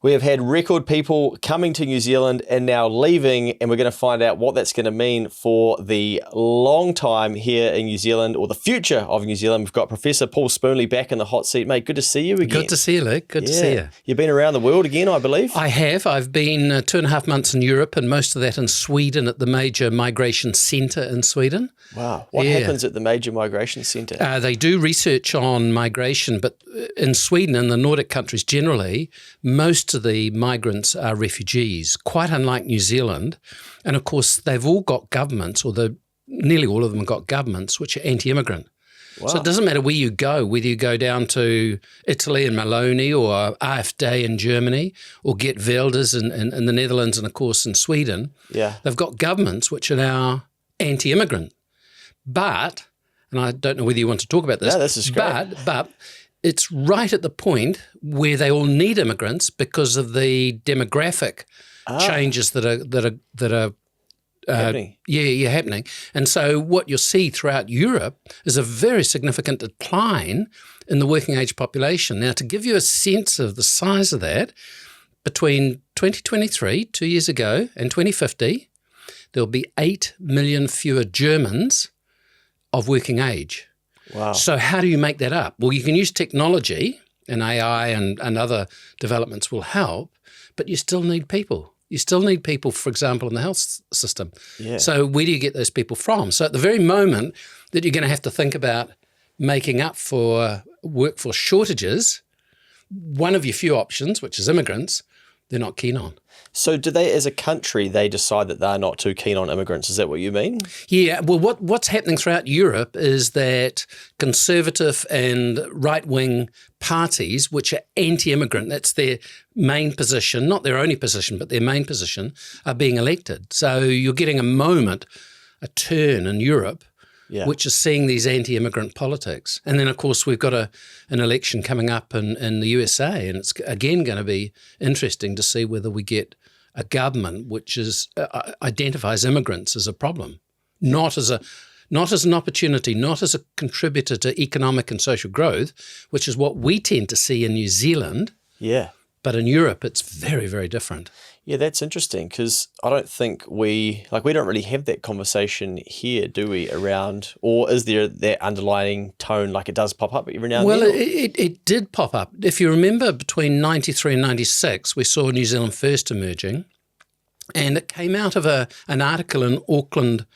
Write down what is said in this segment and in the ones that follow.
We have had record people coming to New Zealand and now leaving, and we're going to find out what that's going to mean for the long time here in New Zealand, or the future of New Zealand. We've got Professor Paul Spoonley back in the hot seat. Mate, good to see you again. Good to see you, Luke. Good to see you. You've been around the world again, I believe? I have. I've been 2.5 months in Europe, and most of that in Sweden at the major migration centre in Sweden. Wow. What happens at the major migration centre? They do research on migration, but in Sweden and the Nordic countries generally, most of the migrants are refugees, quite unlike New Zealand. And of course, they've all got governments, or nearly all of them have got governments, which are anti-immigrant. Wow. So it doesn't matter where you go, whether you go down to Italy and Maloney, or AfD in Germany, or Geert Wilders in the Netherlands, and of course in Sweden. Yeah. They've got governments which are now anti-immigrant. But, and I don't know whether you want to talk about this. No, this is great. But it's right at the point where they all need immigrants because of the demographic changes that are happening. happening. And so what you'll see throughout Europe is a very significant decline in the working age population. Now, to give you a sense of the size of that, between 2023, 2 years ago, and 2050, there'll be 8 million fewer Germans of working age. Wow. So how do you make that up? Well, you can use technology, and AI and other developments will help, but you still need people. You still need people, for example, in the health system. Yeah. So where do you get those people from? So at the very moment that you're going to have to think about making up for workforce shortages, one of your few options, which is immigrants, they're not keen on. So do they, as a country, they decide that they're not too keen on immigrants? Is that what you mean? Yeah. Well, what's happening throughout Europe is that conservative and right-wing parties, which are anti-immigrant, that's their main position, not their only position, but their main position, are being elected. So you're getting a turn in Europe, which is seeing these anti-immigrant politics. And then, of course, we've got an election coming up in the USA, and it's again going to be interesting to see whether we get a government which identifies immigrants as a problem, not as an opportunity, not as a contributor to economic and social growth, which is what we tend to see in New Zealand. Yeah. But in Europe, it's very, very different. Yeah, that's interesting, because I don't think we don't really have that conversation here, do we, around, or is there that underlying tone, like it does pop up every now and then? Well, it did pop up. If you remember, between 93 and 96, we saw New Zealand First emerging, and it came out of an article in Auckland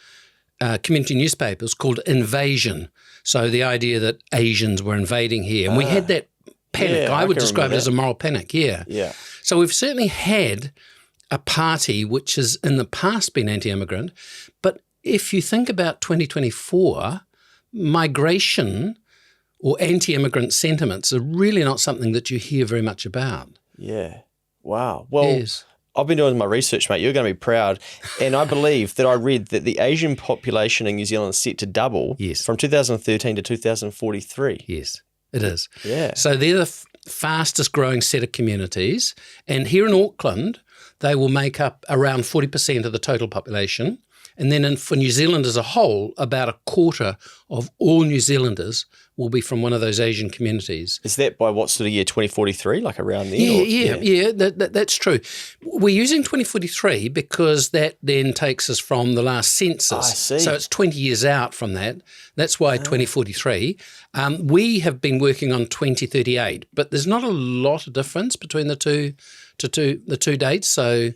community newspapers called Invasion. So the idea that Asians were invading here. And we had that panic. Yeah, I would describe it as a moral panic, Yeah. So we've certainly had a party which has in the past been anti-immigrant, but if you think about 2024, migration or anti-immigrant sentiments are really not something that you hear very much about. Yeah. Wow. Well, Yes. I've been doing my research, mate. You're going to be proud. And I believe that I read that the Asian population in New Zealand is set to double from 2013 to 2043. Yes, it is. Yeah. So they're the fastest growing set of communities. And here in Auckland, they will make up around 40% of the total population. And then for New Zealand as a whole, about a quarter of all New Zealanders will be from one of those Asian communities. Is that by what sort of year, 2043, like around there? Yeah, that's true. We're using 2043 because that then takes us from the last census. I see. So it's 20 years out from that. That's why 2043. We have been working on 2038, but there's not a lot of difference between the two dates. So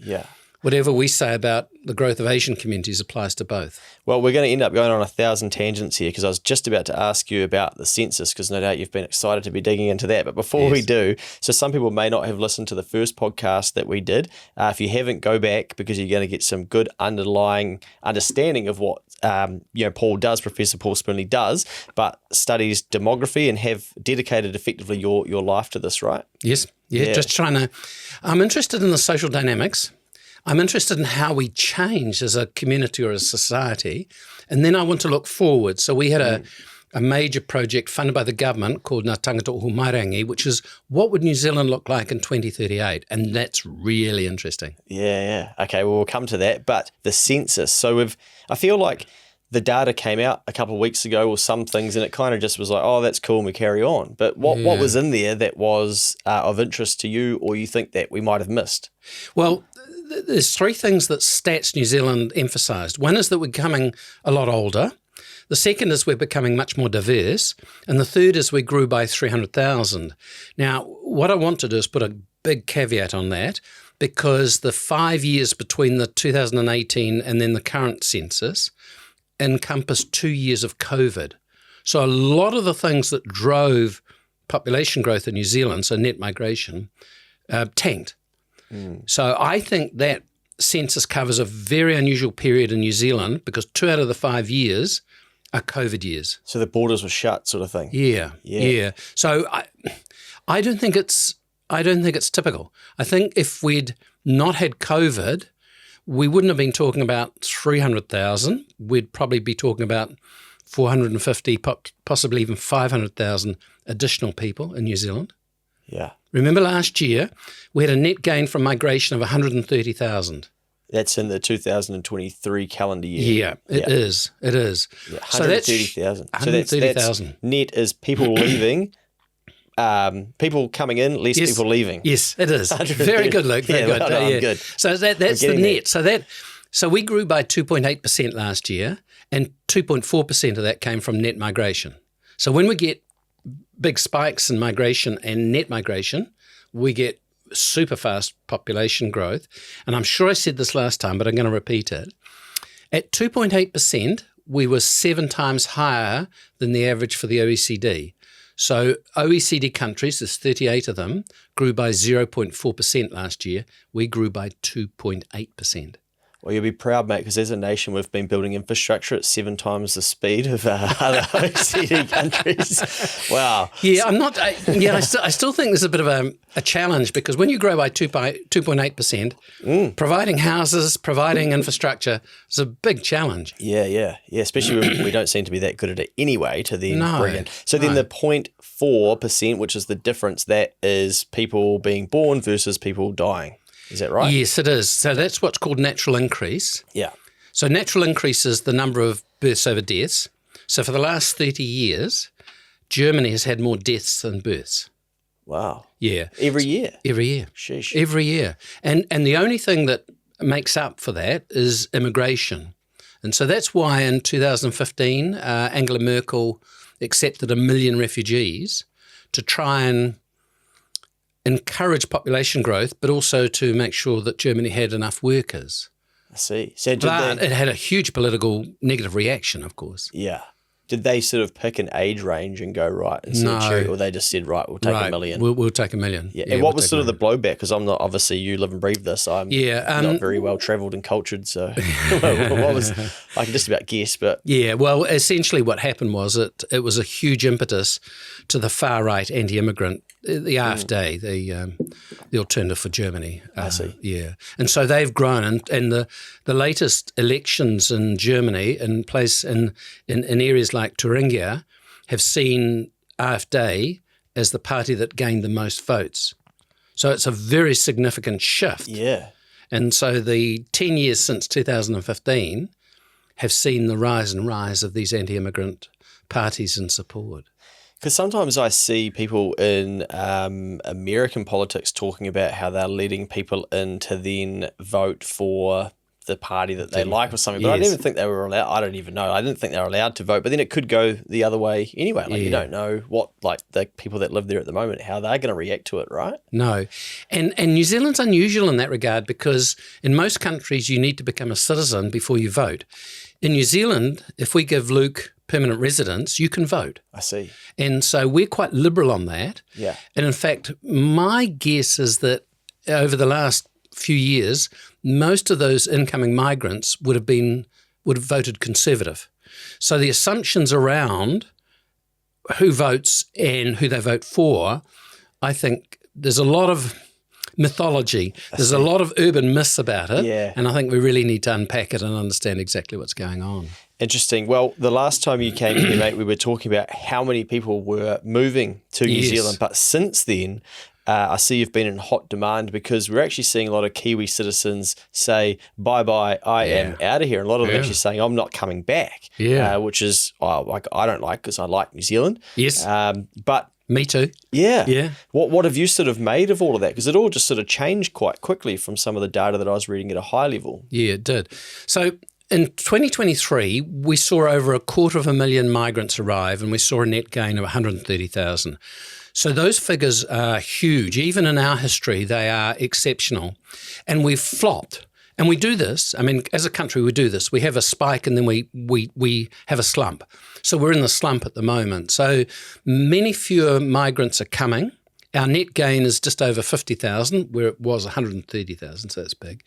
whatever we say about the growth of Asian communities applies to both. Well, we're going to end up going on 1,000 tangents here, because I was just about to ask you about the census, because no doubt you've been excited to be digging into that. But before we do, so some people may not have listened to the first podcast that we did. If you haven't, go back, because you're going to get some good underlying understanding of what Paul does, Professor Paul Spoonley does, but studies demography and have dedicated effectively your life to this, right? Yes. Yeah. Just trying to, I'm interested in the social dynamics. I'm interested in how we change as a community or a society, and then I want to look forward. So we had a major project funded by the government called Ngā Tangata Ohu Mairangi, which is what would New Zealand look like in 2038, and that's really interesting. Yeah. Okay, well, we'll come to that, but the census. So I feel like the data came out a couple of weeks ago, or some things, and it kind of just was like, oh, that's cool, and we carry on. But what was in there that was of interest to you, or you think that we might have missed? Well, there's three things that Stats New Zealand emphasised. One is that we're becoming a lot older. The second is we're becoming much more diverse. And the third is we grew by 300,000. Now, what I want to do is put a big caveat on that, because the 5 years between the 2018 and then the current census encompassed 2 years of COVID. So a lot of the things that drove population growth in New Zealand, so net migration, tanked. So I think that census covers a very unusual period in New Zealand, because 2 out of the 5 years are COVID years. So the borders were shut, sort of thing. Yeah. So I don't think it's typical. I think if we'd not had COVID, we wouldn't have been talking about 300,000. We'd probably be talking about 450, possibly even 500,000 additional people in New Zealand. Yeah. Remember last year, we had a net gain from migration of 130,000. That's in the 2023 calendar year. Yeah, it is. Yeah, 130,000. 130,000. So net is people leaving, people coming in, less people leaving. Yes, it is. Very good, Luke. Very good. I'm good. So that's the net. So we grew by 2.8% last year, and 2.4% of that came from net migration. So when we get big spikes in migration and net migration, we get super fast population growth. And I'm sure I said this last time, but I'm going to repeat it. At 2.8%, we were 7 times higher than the average for the OECD. So OECD countries, there's 38 of them, grew by 0.4% last year. We grew by 2.8%. Well, you'll be proud, mate, because as a nation, we've been building infrastructure at 7 times the speed of other OECD countries. Wow. Yeah, I still think there's a bit of a challenge, because when you grow by 2.8%, providing houses, providing infrastructure is a big challenge. Yeah. Especially when we don't seem to be that good at it anyway to then bring in. So then the 0.4%, which is the difference, that is people being born versus people dying. Is that right? Yes, it is. So that's what's called natural increase. Yeah. So natural increase is the number of births over deaths. So for the last 30 years, Germany has had more deaths than births. Wow. Yeah. Every year? Every year. Sheesh. Every year. And the only thing that makes up for that is immigration. And so that's why in 2015, Angela Merkel accepted 1 million refugees to try and encourage population growth, but also to make sure that Germany had enough workers. I see. So it had a huge political negative reaction, of course. Yeah. Did they sort of pick an age range and go, right, and or they just said, right, we'll take 1 million? We'll take 1 million. Yeah. And what was sort of the blowback? Because I'm not, obviously you live and breathe this. I'm not very well travelled and cultured. So what was, I can just about guess, but. Yeah, well, essentially what happened was it was a huge impetus to the far right anti-immigrant, the AfD, the alternative for Germany. I see. Yeah. And so they've grown, and the latest elections in Germany in areas like Thuringia have seen AfD as the party that gained the most votes. So it's a very significant shift. Yeah. And so the 10 years since 2015 have seen the rise of these anti-immigrant parties in support. Because sometimes I see people in American politics talking about how they're letting people in to then vote for the party that they like or something. But I didn't even think they were allowed. I don't even know. I didn't think they were allowed to vote. But then it could go the other way anyway. Like you don't know what, like the people that live there at the moment, how they're going to react to it, right? No. And New Zealand's unusual in that regard, because in most countries you need to become a citizen before you vote. In New Zealand, if we give Luke permanent residence, you can vote. I see. And so we're quite liberal on that. Yeah. And in fact, my guess is that over the last few years, most of those incoming migrants would have voted Conservative. So the assumptions around who votes and who they vote for, I think there's a lot of mythology. There's a lot of urban myths about it. Yeah. And I think we really need to unpack it and understand exactly what's going on. Interesting. Well, the last time you came here, mate, we were talking about how many people were moving to New Zealand. But since then, I see you've been in hot demand because we're actually seeing a lot of Kiwi citizens say, bye-bye, I am out of here. And a lot of them actually saying, I'm not coming back, which is like I don't like because I like New Zealand. Yes. But me too. Yeah. Yeah. What have you sort of made of all of that? Because it all just sort of changed quite quickly from some of the data that I was reading at a high level. Yeah, it did. So in 2023, we saw over 250,000 migrants arrive, and we saw a net gain of 130,000. So those figures are huge. Even in our history, they are exceptional. And we've flopped. And we do this, I mean, as a country, we do this. We have a spike and then we have a slump. So we're in the slump at the moment. So many fewer migrants are coming. Our net gain is just over 50,000, where it was 130,000, so it's big.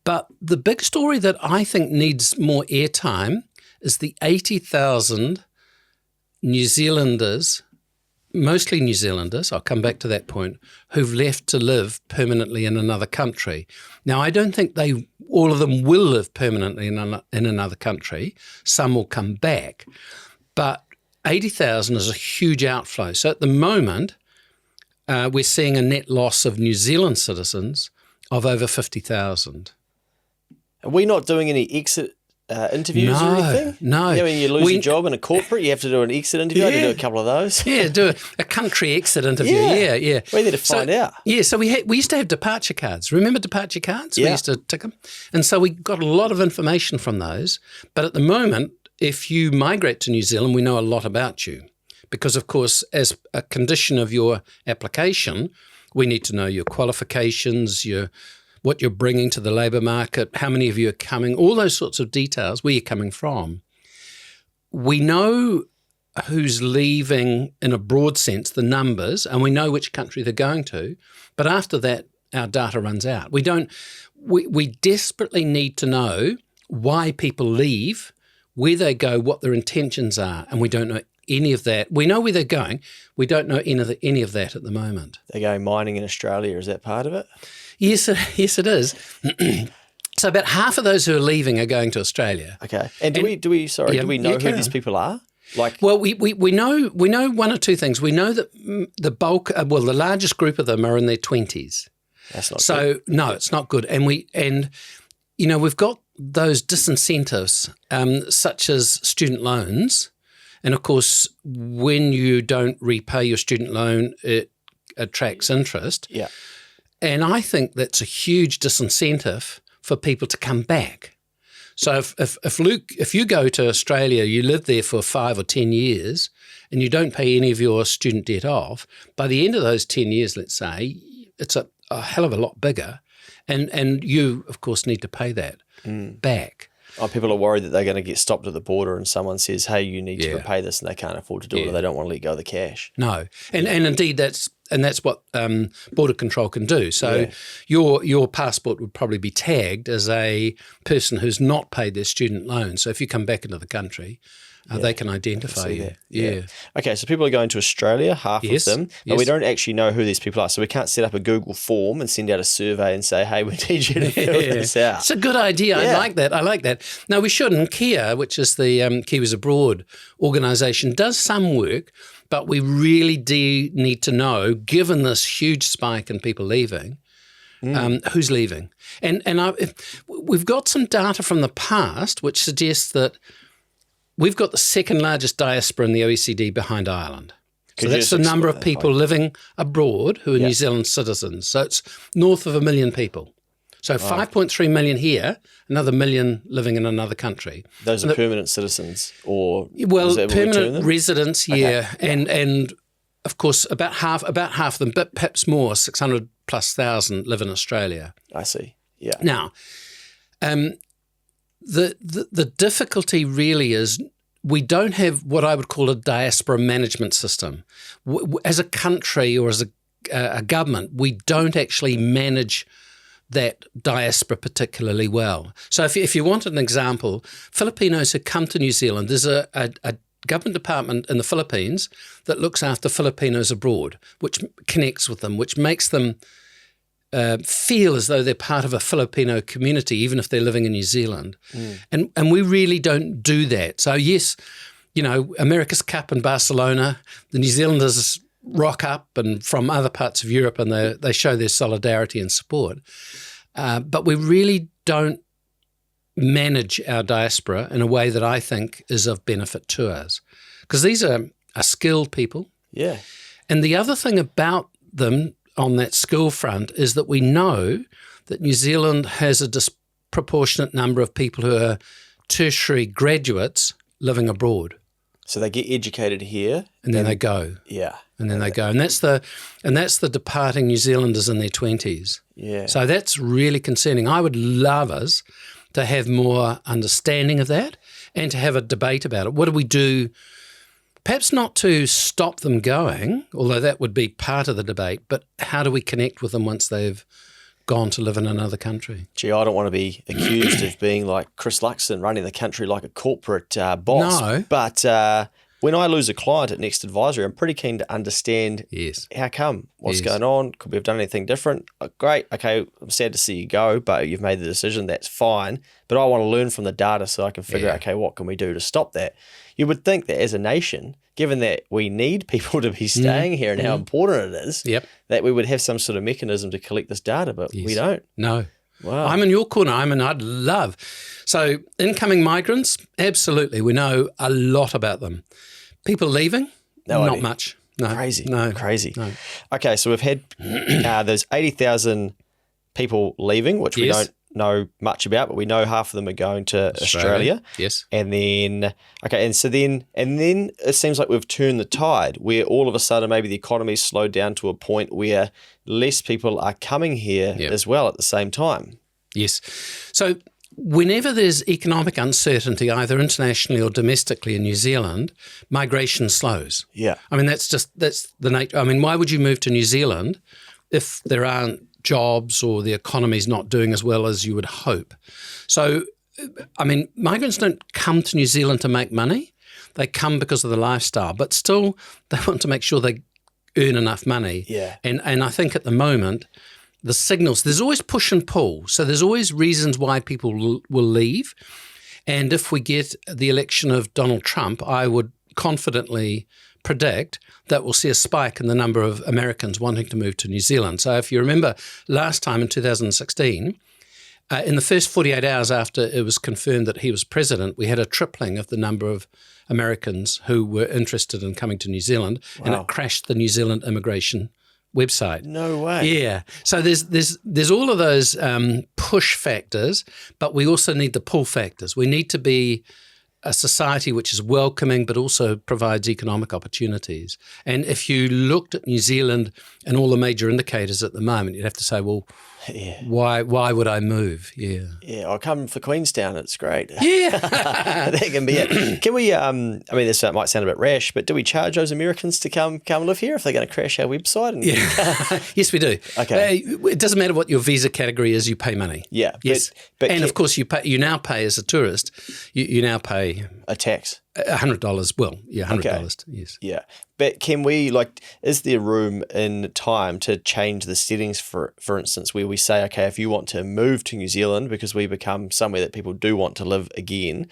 But the big story that I think needs more airtime is the 80,000 New Zealanders, mostly New Zealanders, I'll come back to that point, who've left to live permanently in another country. Now, I don't think all of them will live permanently in another country. Some will come back. But 80,000 is a huge outflow. So at the moment, we're seeing a net loss of New Zealand citizens of over 50,000. Are we not doing any exit interviews or anything? No. Yeah, when you lose your job in a corporate, you have to do an exit interview. I had to do a couple of those. Yeah, do a country exit interview. Yeah. We're there to find out. Yeah, so we used to have departure cards. Remember departure cards? Yeah. We used to tick them. And so we got a lot of information from those. But at the moment, if you migrate to New Zealand, we know a lot about you. Because, of course, as a condition of your application, we need to know your qualifications, what you're bringing to the labour market, how many of you are coming, all those sorts of details, where you're coming from. We know who's leaving in a broad sense, the numbers, and we know which country they're going to. But after that, our data runs out. We desperately need to know why people leave, where they go, what their intentions are, and we don't know any of that. We know where they're going. We don't know any of that at the moment. They're going mining in Australia. Is that part of it? Yes, it is. So about half of those who are leaving are going to Australia. Okay. And do we know who these people are? Well, we know one or two things. We know that the largest group of them are in their 20s. That's not good. So no, it's not good. And we've got those disincentives, such as student loans. And of course, when you don't repay your student loan, it attracts interest. Yeah. And I think that's a huge disincentive for people to come back. So if you go to Australia, you live there for 5 or 10 years, and you don't pay any of your student debt off, by the end of those 10 years, let's say, it's a hell of a lot bigger. And you, of course, need to pay that back. Oh, people are worried that they're going to get stopped at the border and someone says, hey, you need to repay this, and they can't afford to do it, or they don't want to let go of the cash. No. And indeed, that's what border control can do. So your passport would probably be tagged as a person who's not paid their student loan. So if you come back into the country, they can identify you. Yeah. Okay, so people are going to Australia, half of them, but we don't actually know who these people are. So we can't set up a Google form and send out a survey and say, hey, we need you to fill this out. It's a good idea. I like that. No, we shouldn't. Kia, which is the Kiwis Abroad organisation, does some work, but we really do need to know, given this huge spike in people leaving, who's leaving. And we've got some data from the past which suggests that we've got the second largest diaspora in the OECD behind Ireland. So that's the number of people living abroad who are New Zealand citizens. So it's north of 1 million people. So 5.3 million here, another 1 million living in another country. Those are permanent citizens, or permanent residents, and of course about half of them, but perhaps more, 600,000+ live in Australia. I see. Yeah. Now, the difficulty really is we don't have what I would call a diaspora management system. As a country or as a government, we don't actually manage that diaspora particularly well. So if you want an example, Filipinos who come to New Zealand, there's a government department in the Philippines that looks after Filipinos abroad, which connects with them, which makes them feel as though they're part of a Filipino community, even if they're living in New Zealand. And we really don't do that. So yes, America's Cup in Barcelona, the New Zealanders rock up and from other parts of Europe, and they show their solidarity and support. But we really don't manage our diaspora in a way that I think is of benefit to us, because these are skilled people. Yeah. And the other thing about them on that skill front is that we know that New Zealand has a disproportionate number of people who are tertiary graduates living abroad. So they get educated here, and then they go. Yeah. And then they go. And that's the departing New Zealanders in their 20s. Yeah. So that's really concerning. I would love us to have more understanding of that and to have a debate about it. What do we do? Perhaps not to stop them going, although that would be part of the debate, but how do we connect with them once they've gone to live in another country? Gee, I don't want to be accused of being like Chris Luxon, running the country like a corporate boss. No. But when I lose a client at Next Advisory, I'm pretty keen to understand how come, what's going on, could we have done anything different? Great, okay, I'm sad to see you go, but you've made the decision, that's fine. But I want to learn from the data so I can figure out, okay, what can we do to stop that? You would think that as a nation, given that we need people to be staying here and how important it is, that we would have some sort of mechanism to collect this data, but we don't. No. Wow. I'm in your corner. I'd love. So incoming migrants, absolutely. We know a lot about them. People leaving, not much. No. Crazy. No. Crazy. No. Okay, so we've had there's 80,000 people leaving, which we don't know much about, but we know half of them are going to Australia. Yes. And then then it seems like we've turned the tide where all of a sudden maybe the economy's slowed down to a point where less people are coming here as well at the same time. Yes. So whenever there's economic uncertainty, either internationally or domestically in New Zealand, migration slows. Yeah. I mean, that's the nature. I mean, why would you move to New Zealand if there aren't jobs or the economy's not doing as well as you would hope? So, I mean, migrants don't come to New Zealand to make money. They come because of the lifestyle, but still they want to make sure they earn enough money. Yeah. And I think at the moment, the signals, there's always push and pull. So there's always reasons why people will leave. And if we get the election of Donald Trump, I would confidently predict that we'll see a spike in the number of Americans wanting to move to New Zealand. So if you remember last time in 2016, in the first 48 hours after it was confirmed that he was president, we had a tripling of the number of Americans who were interested in coming to New Zealand, and it crashed the New Zealand immigration website. No way. Yeah. So there's all of those push factors, but we also need the pull factors. We need to be a society which is welcoming but also provides economic opportunities. And if you looked at New Zealand and all the major indicators at the moment, you'd have to say, well, why would I move? Yeah. Yeah, I'll come for Queenstown. It's great. Yeah. That can be it. Can we, I mean, this might sound a bit rash, but do we charge those Americans to come live here if they're going to crash our website? Yes, we do. Okay. It doesn't matter what your visa category is, you pay money. Yeah. Yes. And of course, you now pay as a tourist, you now pay a tax. $100. Well, yeah, $100. Okay. Yes. Yeah. But can we, is there room in time to change the settings, for instance, where we say, okay, if you want to move to New Zealand because we become somewhere that people do want to live again,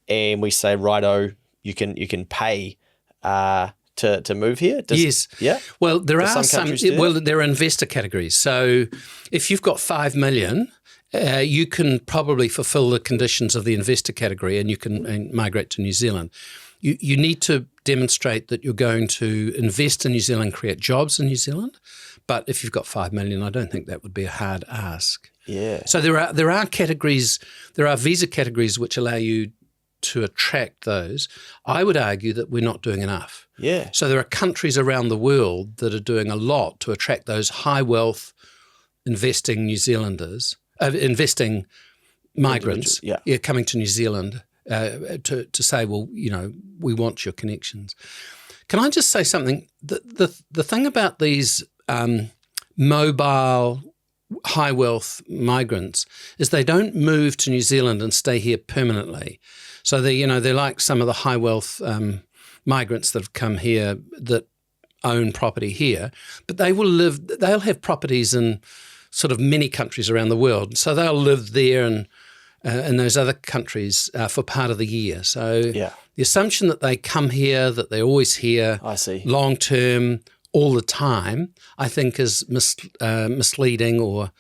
and we say, righto, you can pay to move here? Yes. Yeah. Well, there are there are investor categories. So if you've got $5 million, you can probably fulfill the conditions of the investor category and you can migrate to New Zealand. You need to demonstrate that you're going to invest in New Zealand, create jobs in New Zealand. But if you've got $5 million, I don't think that would be a hard ask. Yeah. So there are categories, there are visa categories which allow you to attract those. I would argue that we're not doing enough. Yeah. So there are countries around the world that are doing a lot to attract those high wealth investing New Zealanders. Investing migrants coming to New Zealand to say, well, we want your connections. Can I just say something? The thing about these mobile high wealth migrants is they don't move to New Zealand and stay here permanently. So they're like some of the high wealth migrants that have come here that own property here, but they'll have properties in sort of many countries around the world. So they'll live there and in those other countries for part of the year. So the assumption that they come here, that they're always here, I see, long term, all the time, I think is misleading or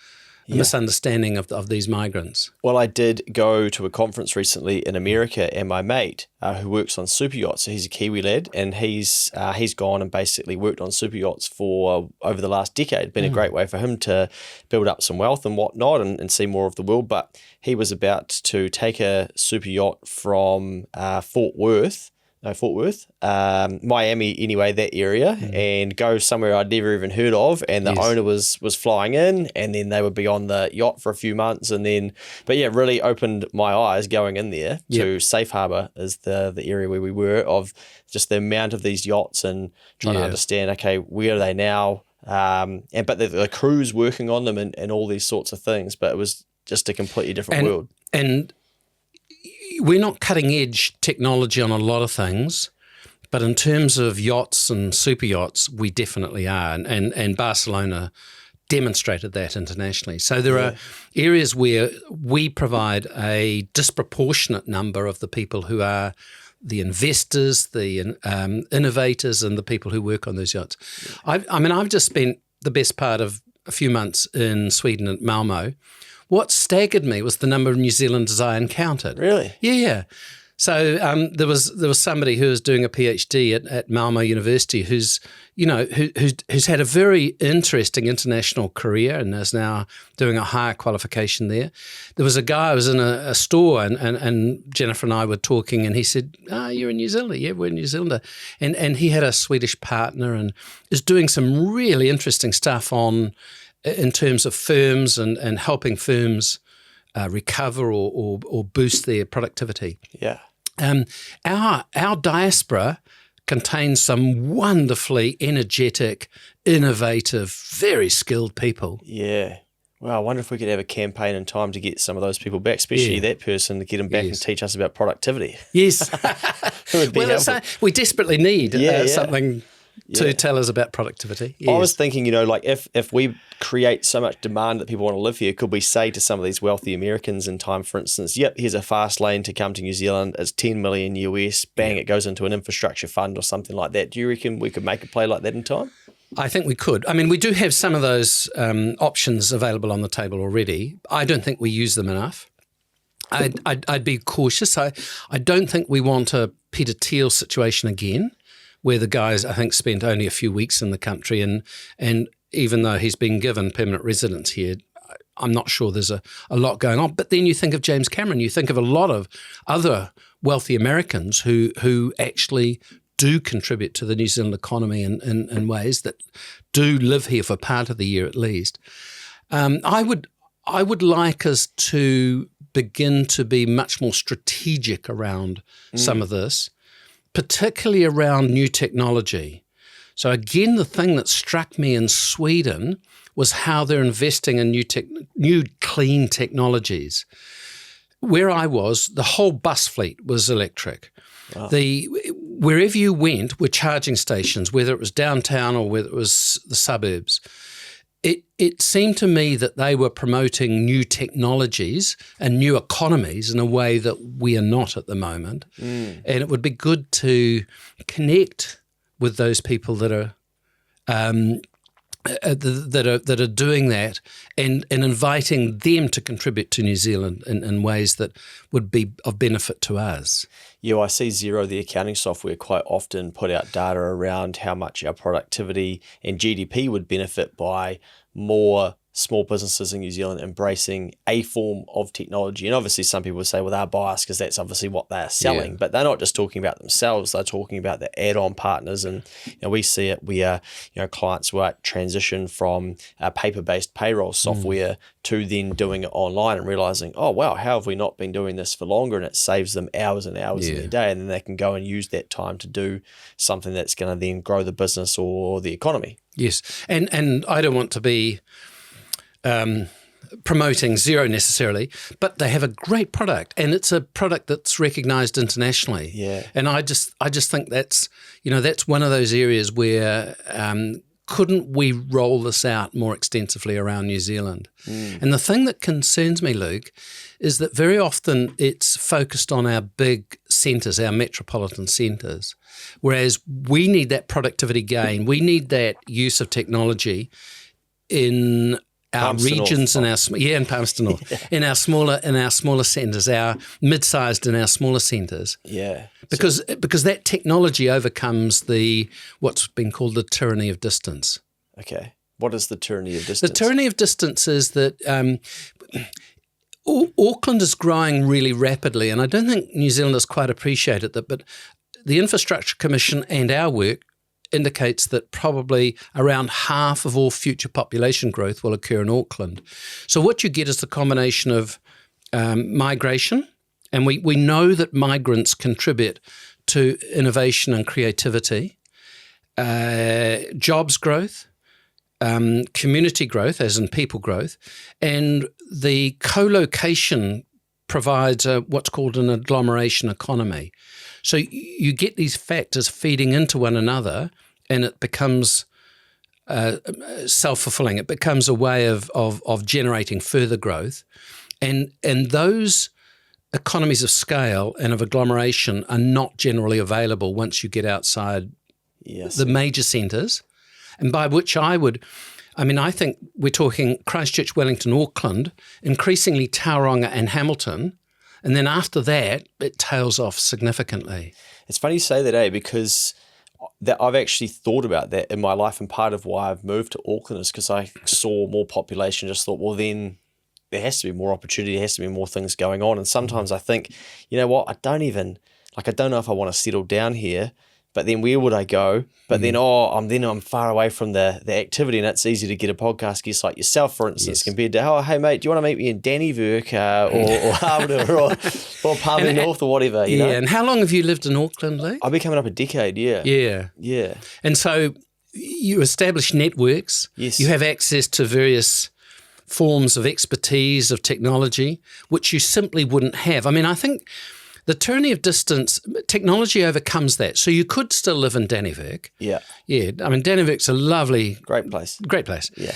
a misunderstanding of these migrants. Well, I did go to a conference recently in America, and my mate who works on super yachts, so he's a Kiwi lad, and he's gone and basically worked on super yachts for over the last decade. Been a great way for him to build up some wealth and whatnot and see more of the world. But he was about to take a super yacht from Fort Worth, Miami anyway, that area, and go somewhere I'd never even heard of, and the owner was flying in, and then they would be on the yacht for a few months, and then, but yeah, really opened my eyes going in there to Safe Harbour is the area where we were, of just the amount of these yachts and trying to understand, okay, where are they now, but the crew's working on them and all these sorts of things, but it was just a completely different world. And we're not cutting edge technology on a lot of things, but in terms of yachts and super yachts, we definitely are. And Barcelona demonstrated that internationally. So there are areas where we provide a disproportionate number of the people who are the investors, the innovators, and the people who work on those yachts. I've just spent the best part of a few months in Sweden at Malmo. What staggered me was the number of New Zealanders I encountered. Really? Yeah. So there was somebody who was doing a PhD at Malmo University who's had a very interesting international career and is now doing a higher qualification there. There was a guy who was in a store and Jennifer and I were talking, and he said, "You're a New Zealander." "Yeah, we're a New Zealander." And he had a Swedish partner and is doing some really interesting stuff in terms of firms and helping firms recover or boost their productivity. Yeah. Our diaspora contains some wonderfully energetic, innovative, very skilled people. Yeah. Well, I wonder if we could have a campaign in time to get some of those people back, especially that person, to get them back and teach us about productivity. Yes. It would be helpful. We desperately need something to tell us about productivity. Yes. I was thinking, if we create so much demand that people want to live here, could we say to some of these wealthy Americans in time, for instance, here's a fast lane to come to New Zealand, it's 10 million US, bang, it goes into an infrastructure fund or something like that. Do you reckon we could make a play like that in time? I think we could. I mean, we do have some of those options available on the table already. I don't think we use them enough. I'd be cautious. I don't think we want a Peter Thiel situation again, where the guys, I think, spent only a few weeks in the country, and even though he's been given permanent residence here, I'm not sure there's a lot going on. But then you think of James Cameron, you think of a lot of other wealthy Americans who actually do contribute to the New Zealand economy in ways that do live here for part of the year at least. I would like us to begin to be much more strategic around some of this, particularly around new technology. So again, the thing that struck me in Sweden was how they're investing in new clean technologies. Where I was, the whole bus fleet was electric. Wow. Wherever you went were charging stations, whether it was downtown or whether it was the suburbs. It seemed to me that they were promoting new technologies and new economies in a way that we are not at the moment. And it would be good to connect with those people that are doing that and inviting them to contribute to New Zealand in ways that would be of benefit to us. Yeah, I see Xero, the accounting software, quite often put out data around how much our productivity and GDP would benefit by more small businesses in New Zealand embracing a form of technology. And obviously some people say, well, they're biased because that's obviously what they're selling, but they're not just talking about themselves, they're talking about the add-on partners. And we see it, we are, clients who are transition from paper-based payroll software to then doing it online and realizing, oh, wow, how have we not been doing this for longer? And it saves them hours and hours in their day. And then they can go and use that time to do something that's going to then grow the business or the economy. Yes. And I don't want to be promoting Xero necessarily, but they have a great product, and it's a product that's recognised internationally. Yeah. And I just think that's one of those areas where couldn't we roll this out more extensively around New Zealand? And the thing that concerns me, Luke, is that very often it's focused on our big centres, our metropolitan centres, whereas we need that productivity gain. We need that use of technology in our Palmerston regions North. in Palmerston North, in our smaller centres, our mid-sized and our smaller centres. Yeah. Because that technology overcomes what's been called the tyranny of distance. Okay. What is the tyranny of distance? The tyranny of distance is that Auckland is growing really rapidly, and I don't think New Zealanders quite appreciate it. But the Infrastructure Commission and our work indicates that probably around half of all future population growth will occur in Auckland. So what you get is the combination of migration, and we know that migrants contribute to innovation and creativity, jobs growth, community growth, as in people growth, and the co-location provides what's called an agglomeration economy. So you get these factors feeding into one another, and it becomes self-fulfilling. It becomes a way of generating further growth, and those economies of scale and of agglomeration are not generally available once you get outside the major centres, and by which I think we're talking Christchurch, Wellington, Auckland, increasingly Tauranga and Hamilton, and then after that, it tails off significantly. It's funny you say that, because I've actually thought about that in my life, and part of why I've moved to Auckland is because I saw more population, just thought, well, then there has to be more opportunity, there has to be more things going on. And sometimes I think, you know what, I don't know if I want to settle down here, but then where would I go? But then, I'm far away from the activity, and it's easy to get a podcast guest like yourself, for instance, compared to, oh, hey, mate, do you want to meet me in Dannyverk or Harbour or Palmy North or whatever, you know? And how long have you lived in Auckland, Lee? I'll be coming up a decade, yeah. Yeah. And so you establish networks. Yes. You have access to various forms of expertise, of technology, which you simply wouldn't have. I mean, I think the tyranny of distance, technology overcomes that. So you could still live in Dannyverk. Yeah. Yeah. I mean, Dannyverk's a lovely... Great place. Yeah.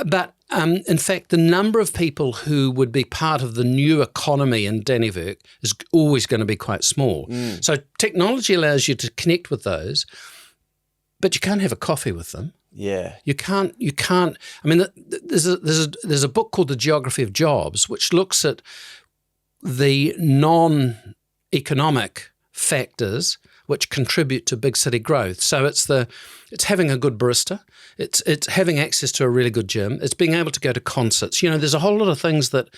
But in fact, the number of people who would be part of the new economy in Dannyverk is always going to be quite small. So technology allows you to connect with those, but you can't have a coffee with them. Yeah. You can't. I mean, there's a book called The Geography of Jobs, which looks at the non-economic factors which contribute to big city growth. So it's having a good barista, it's having access to a really good gym, it's being able to go to concerts. You know, there's a whole lot of things that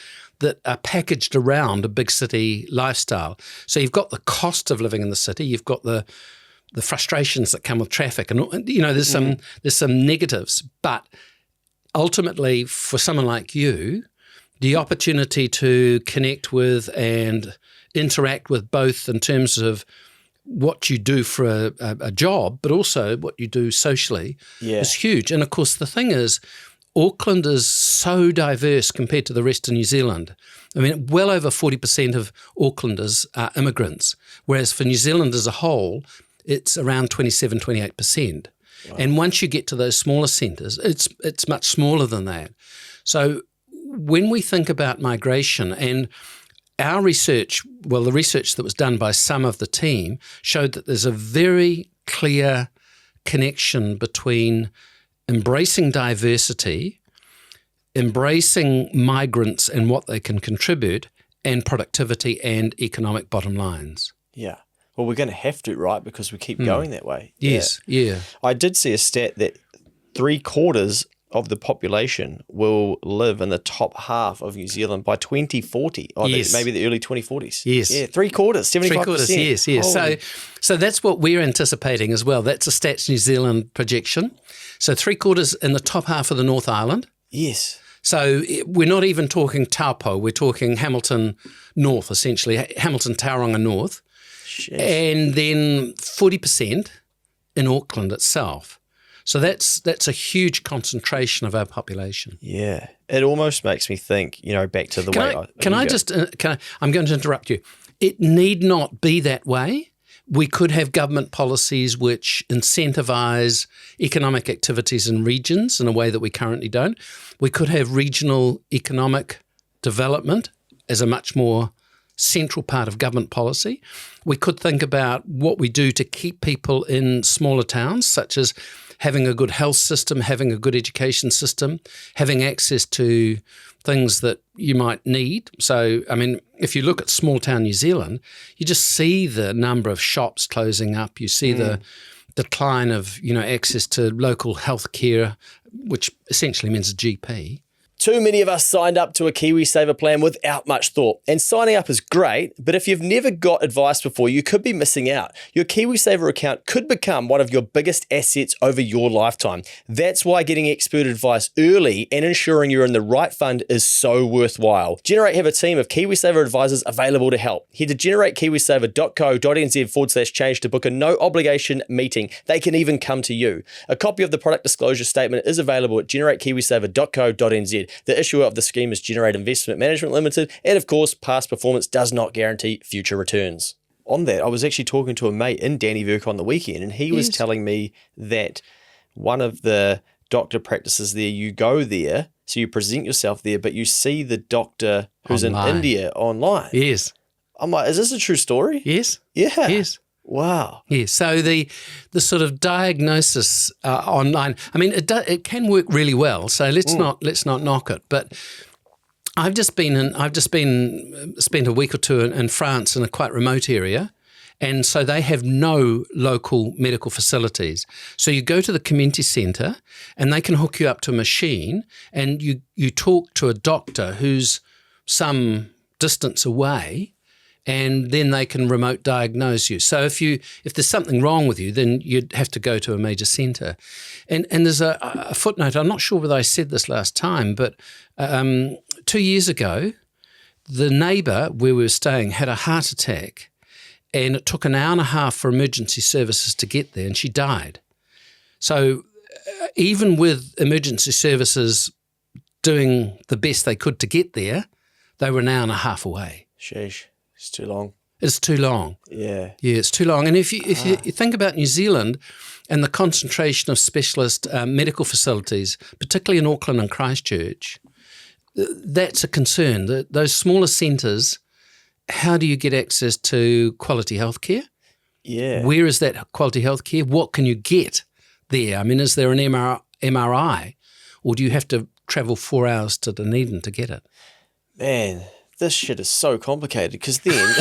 are packaged around a big city lifestyle. So you've got the cost of living in the city, you've got the frustrations that come with traffic, and you know there's some negatives, but ultimately for someone like you, the opportunity to connect with and interact with both in terms of what you do for a job, but also what you do socially is huge. And of course, the thing is, Auckland is so diverse compared to the rest of New Zealand. I mean, well over 40% of Aucklanders are immigrants, whereas for New Zealand as a whole, it's around 27, 28%. Wow. And once you get to those smaller centres, it's much smaller than that. So when we think about migration, and our research, well, the research that was done by some of the team showed that there's a very clear connection between embracing diversity, embracing migrants and what they can contribute, and productivity and economic bottom lines. Yeah. Well, we're going to have to, right? Because we keep going that way. Yes, yeah. I did see a stat that 3/4 of the population will live in the top half of New Zealand by 2040. Maybe the early 2040s. Yes. Yeah, 3/4, 75%. Yes. So that's what we're anticipating as well. That's a Stats New Zealand projection. So 3/4 in the top half of the North Island. Yes. So we're not even talking Taupo, we're talking Hamilton North, essentially, Hamilton Tauranga North. Jeez. And then 40% in Auckland itself. So that's a huge concentration of our population. Yeah. It almost makes me think, back to the way I'm going to interrupt you. It need not be that way. We could have government policies which incentivise economic activities in regions in a way that we currently don't. We could have regional economic development as a much more central part of government policy. We could think about what we do to keep people in smaller towns, such as having a good health system, having a good education system, having access to things that you might need. So, I mean, if you look at small town New Zealand, you just see the number of shops closing up. You see the decline of, access to local health care, which essentially means a GP. Too many of us signed up to a KiwiSaver plan without much thought. And signing up is great, but if you've never got advice before, you could be missing out. Your KiwiSaver account could become one of your biggest assets over your lifetime. That's why getting expert advice early and ensuring you're in the right fund is so worthwhile. Generate have a team of KiwiSaver advisors available to help. Head to generatekiwisaver.co.nz/change to book a no obligation meeting. They can even come to you. A copy of the product disclosure statement is available at generatekiwisaver.co.nz. The issuer of the scheme is Generate Investment Management Limited, and of course, past performance does not guarantee future returns. On that, I was actually talking to a mate in Dannyverk on the weekend, and he was telling me that one of the doctor practices there, you go there, so you present yourself there, but you see the doctor who's online. In India online. Yes. I'm like, is this a true story? Yes. Yeah. Yes. Wow. Yeah. So the sort of diagnosis online, I mean, it can work really well. So let's not knock it. But I've spent a week or two in France in a quite remote area. And so they have no local medical facilities. So you go to the community centre and they can hook you up to a machine and you talk to a doctor who's some distance away, and then they can remote diagnose you. So if there's something wrong with you, then you'd have to go to a major centre. And there's a footnote, I'm not sure whether I said this last time, but 2 years ago, the neighbour where we were staying had a heart attack, and it took an hour and a half for emergency services to get there, and she died. So even with emergency services doing the best they could to get there, they were an hour and a half away. Sheesh. It's too long. It's too long. Yeah. Yeah, it's too long. And if you think about New Zealand and the concentration of specialist medical facilities, particularly in Auckland and Christchurch, that's a concern. Those smaller centres, how do you get access to quality healthcare? Yeah. Where is that quality healthcare? What can you get there? I mean, is there an MRI, or do you have to travel 4 hours to Dunedin to get it? Man, this shit is so complicated because then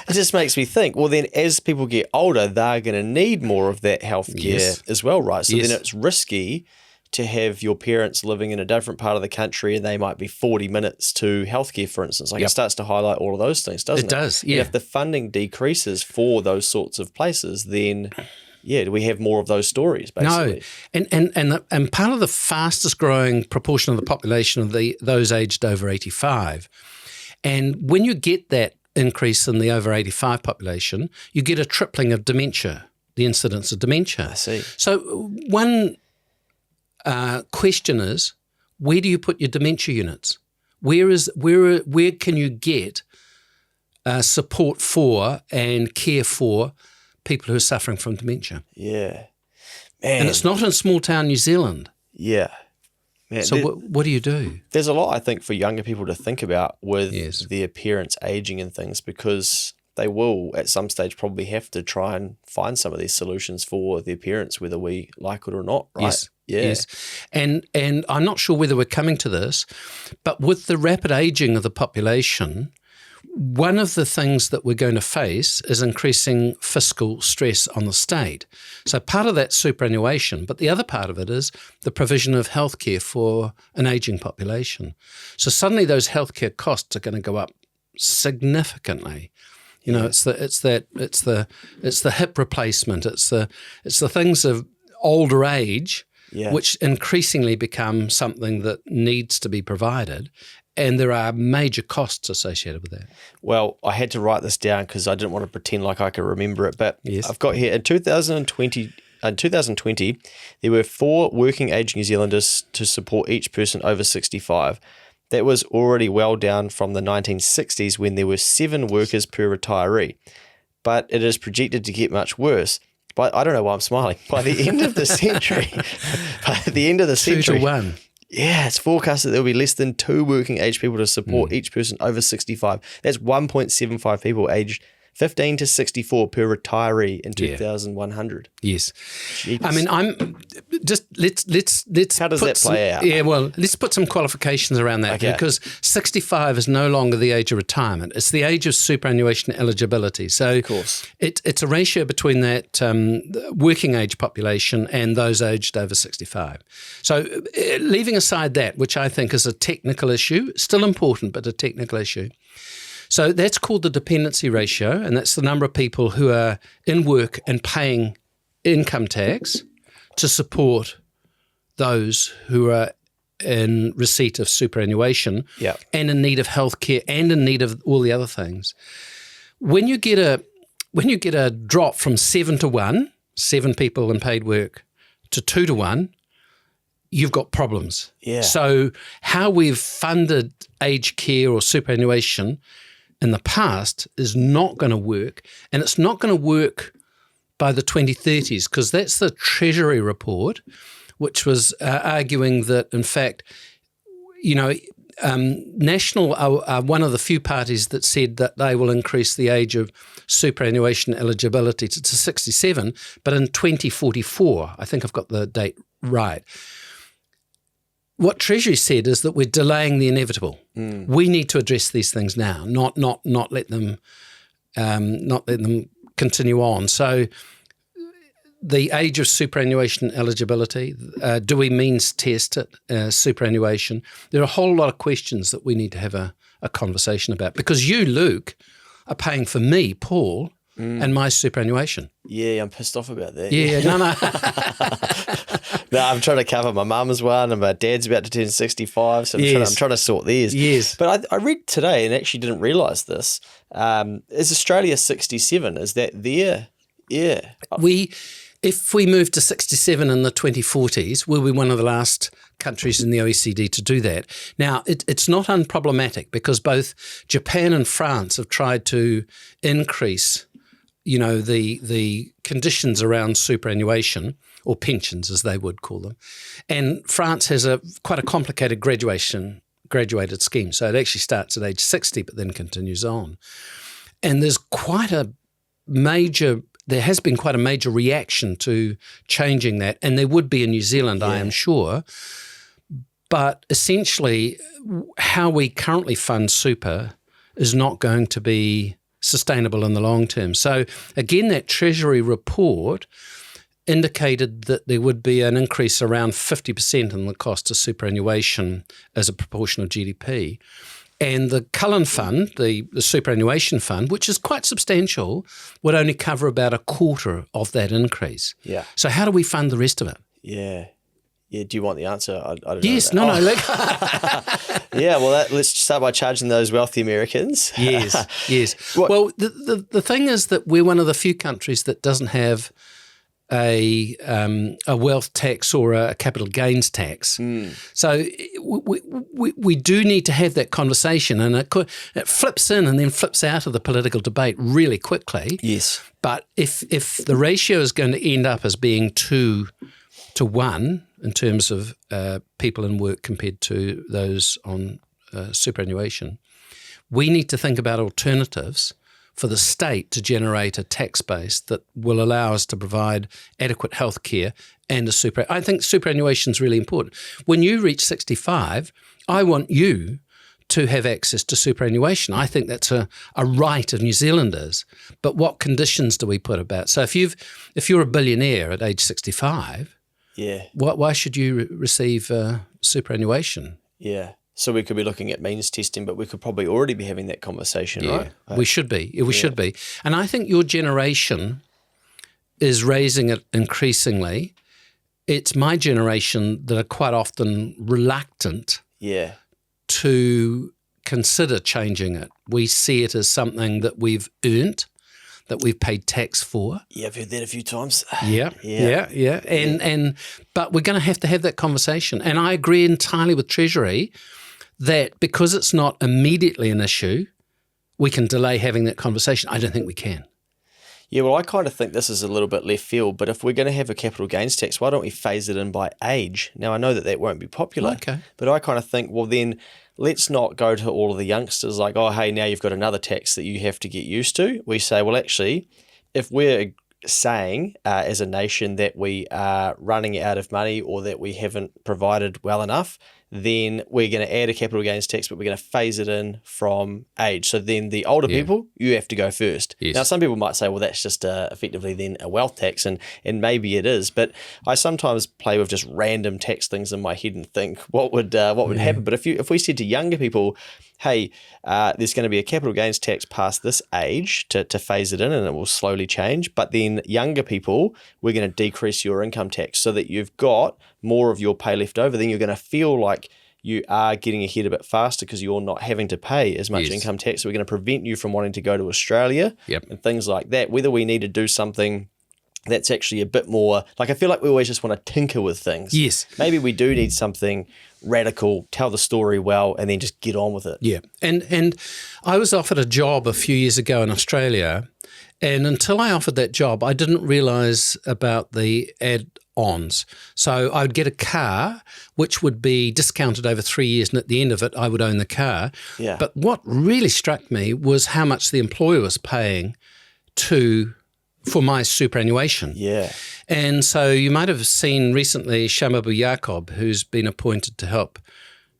it just makes me think, well, then as people get older, they're going to need more of that healthcare as well, right? So then it's risky to have your parents living in a different part of the country and they might be 40 minutes to healthcare, for instance. Like it starts to highlight all of those things, doesn't it? It does, yeah. And if the funding decreases for those sorts of places, then do we have more of those stories, basically? No, and part of the fastest growing proportion of the population of those aged over 85. And when you get that increase in the over 85 population, you get a tripling of dementia, the incidence of dementia. I see. So one question is, where do you put your dementia units? Where can you get support for and care for people who are suffering from dementia? Yeah. Man. And it's not in small town New Zealand. Yeah. Man, so what do you do? There's a lot, I think, for younger people to think about with their parents aging and things, because they will at some stage probably have to try and find some of these solutions for their parents, whether we like it or not, right? Yes. Yeah. Yes. And I'm not sure whether we're coming to this, but with the rapid aging of the population, one of the things that we're going to face is increasing fiscal stress on the state. So part of that's superannuation, but the other part of it is the provision of healthcare for an aging population. So suddenly those healthcare costs are going to go up significantly. You know, it's the hip replacement, it's the things of older age, which increasingly become something that needs to be provided. And there are major costs associated with that. Well, I had to write this down because I didn't want to pretend like I could remember it. But I've got here, in 2020, there were 4 working age New Zealanders to support each person over 65. That was already well down from the 1960s when there were 7 workers per retiree. but it is projected to get much worse. But I don't know why I'm smiling. By the end of the century, 2 to 1. Yeah, it's forecast that there will be less than 2 working age people to support each person over 65. That's 1.75 people aged 15 to 64 per retiree in 2,100. Yes. Jeepers. I mean, I'm just let's. How does that play out? Yeah, well, let's put some qualifications around that because 65 is no longer the age of retirement; it's the age of superannuation eligibility. So, of course, it's a ratio between that working age population and those aged over 65. So, leaving aside that, which I think is a technical issue, still important, but a technical issue. So that's called the dependency ratio, and that's the number of people who are in work and paying income tax to support those who are in receipt of superannuation and in need of healthcare and in need of all the other things. When you get a drop from 7 to 1, 7 people in paid work, to 2 to 1, you've got problems. Yeah. So how we've funded aged care or superannuation in the past is not going to work, and it's not going to work by the 2030s because that's the Treasury report, which was arguing that, in fact, National are one of the few parties that said that they will increase the age of superannuation eligibility to 67, but in 2044, I think I've got the date right. What Treasury said is that we're delaying the inevitable. We need to address these things now, not let them continue on. So, the age of superannuation eligibility, do we means test it, superannuation? There are a whole lot of questions that we need to have a conversation about because you, Luke, are paying for me, Paul, and my superannuation. Yeah, I'm pissed off about that. Yeah, no. No, I'm trying to cover my mum's one, and my dad's about to turn 65, so I'm trying to sort theirs. Yes. But I read today and actually didn't realise this. Is Australia 67? Is that there? Yeah. If we move to 67 in the 2040s, we'll be one of the last countries in the OECD to do that. Now, it's not unproblematic because both Japan and France have tried to increase, the conditions around superannuation, or pensions as they would call them. And France has quite a complicated graduated scheme. So it actually starts at age 60 but then continues on. And there has been quite a major reaction to changing that, and there would be in New Zealand, I am sure. But essentially, how we currently fund super is not going to be sustainable in the long term. So again, that Treasury report indicated that there would be an increase around 50% in the cost of superannuation as a proportion of GDP. And the Cullen Fund, the superannuation fund, which is quite substantial, would only cover about a quarter of that increase. Yeah. So how do we fund the rest of it? Yeah. Yeah. Do you want the answer? I don't yes. know. No. Yeah. Well, let's start by charging those wealthy Americans. Yes. Well, the thing is that we're one of the few countries that doesn't have a wealth tax or a capital gains tax. So we do need to have that conversation, and it flips in and then flips out of the political debate really quickly. Yes. But if the ratio is going to end up as being 2 to 1 in terms of people in work compared to those on superannuation, we need to think about alternatives for the state to generate a tax base that will allow us to provide adequate health care and I think superannuation is really important. When you reach 65, I want you to have access to superannuation. I think that's a right of New Zealanders. But what conditions do we put about? So if you're a billionaire at age 65, why should you receive superannuation? Yeah. So we could be looking at means testing, but we could probably already be having that conversation, right? We should be. We should be. And I think your generation is raising it increasingly. It's my generation that are quite often reluctant to consider changing it. We see it as something that we've earned, that we've paid tax for. Yeah, I've heard that a few times. Yeah. But we're going to have that conversation. And I agree entirely with Treasury that because it's not immediately an issue, we can delay having that conversation. I don't think we can. Yeah, well, I kind of think this is a little bit left field, but if we're going to have a capital gains tax, why don't we phase it in by age? Now, I know that won't be popular, Okay. but I kind of think, well, then let's not go to all of the youngsters like, oh, hey, now you've got another tax that you have to get used to. We say, well, actually, if we're saying as a nation that we are running out of money or that we haven't provided well enough, then we're going to add a capital gains tax, but we're going to phase it in from age. So then the older people, you have to go first. Yes. Now, some people might say, well, that's just effectively then a wealth tax, and maybe it is. But I sometimes play with just random tax things in my head and think, what would happen? But if we said to younger people, hey, there's going to be a capital gains tax past this age to phase it in, and it will slowly change. But then younger people, we're going to decrease your income tax so that you've got more of your pay left over. Then you're going to feel like you are getting ahead a bit faster because you're not having to pay as much income tax. So we're going to prevent you from wanting to go to Australia and things like that. Whether we need to do something that's actually a bit more, like I feel like we always just want to tinker with things. Yes. Maybe we do need something radical, tell the story well, and then just get on with it. Yeah. And I was offered a job a few years ago in Australia, and until I offered that job, I didn't realise about the add-ons. So I would get a car, which would be discounted over 3 years, and at the end of it, I would own the car. Yeah. But what really struck me was how much the employer was paying for my superannuation. Yeah. And so you might have seen recently Shamabu Yacob, who's been appointed to help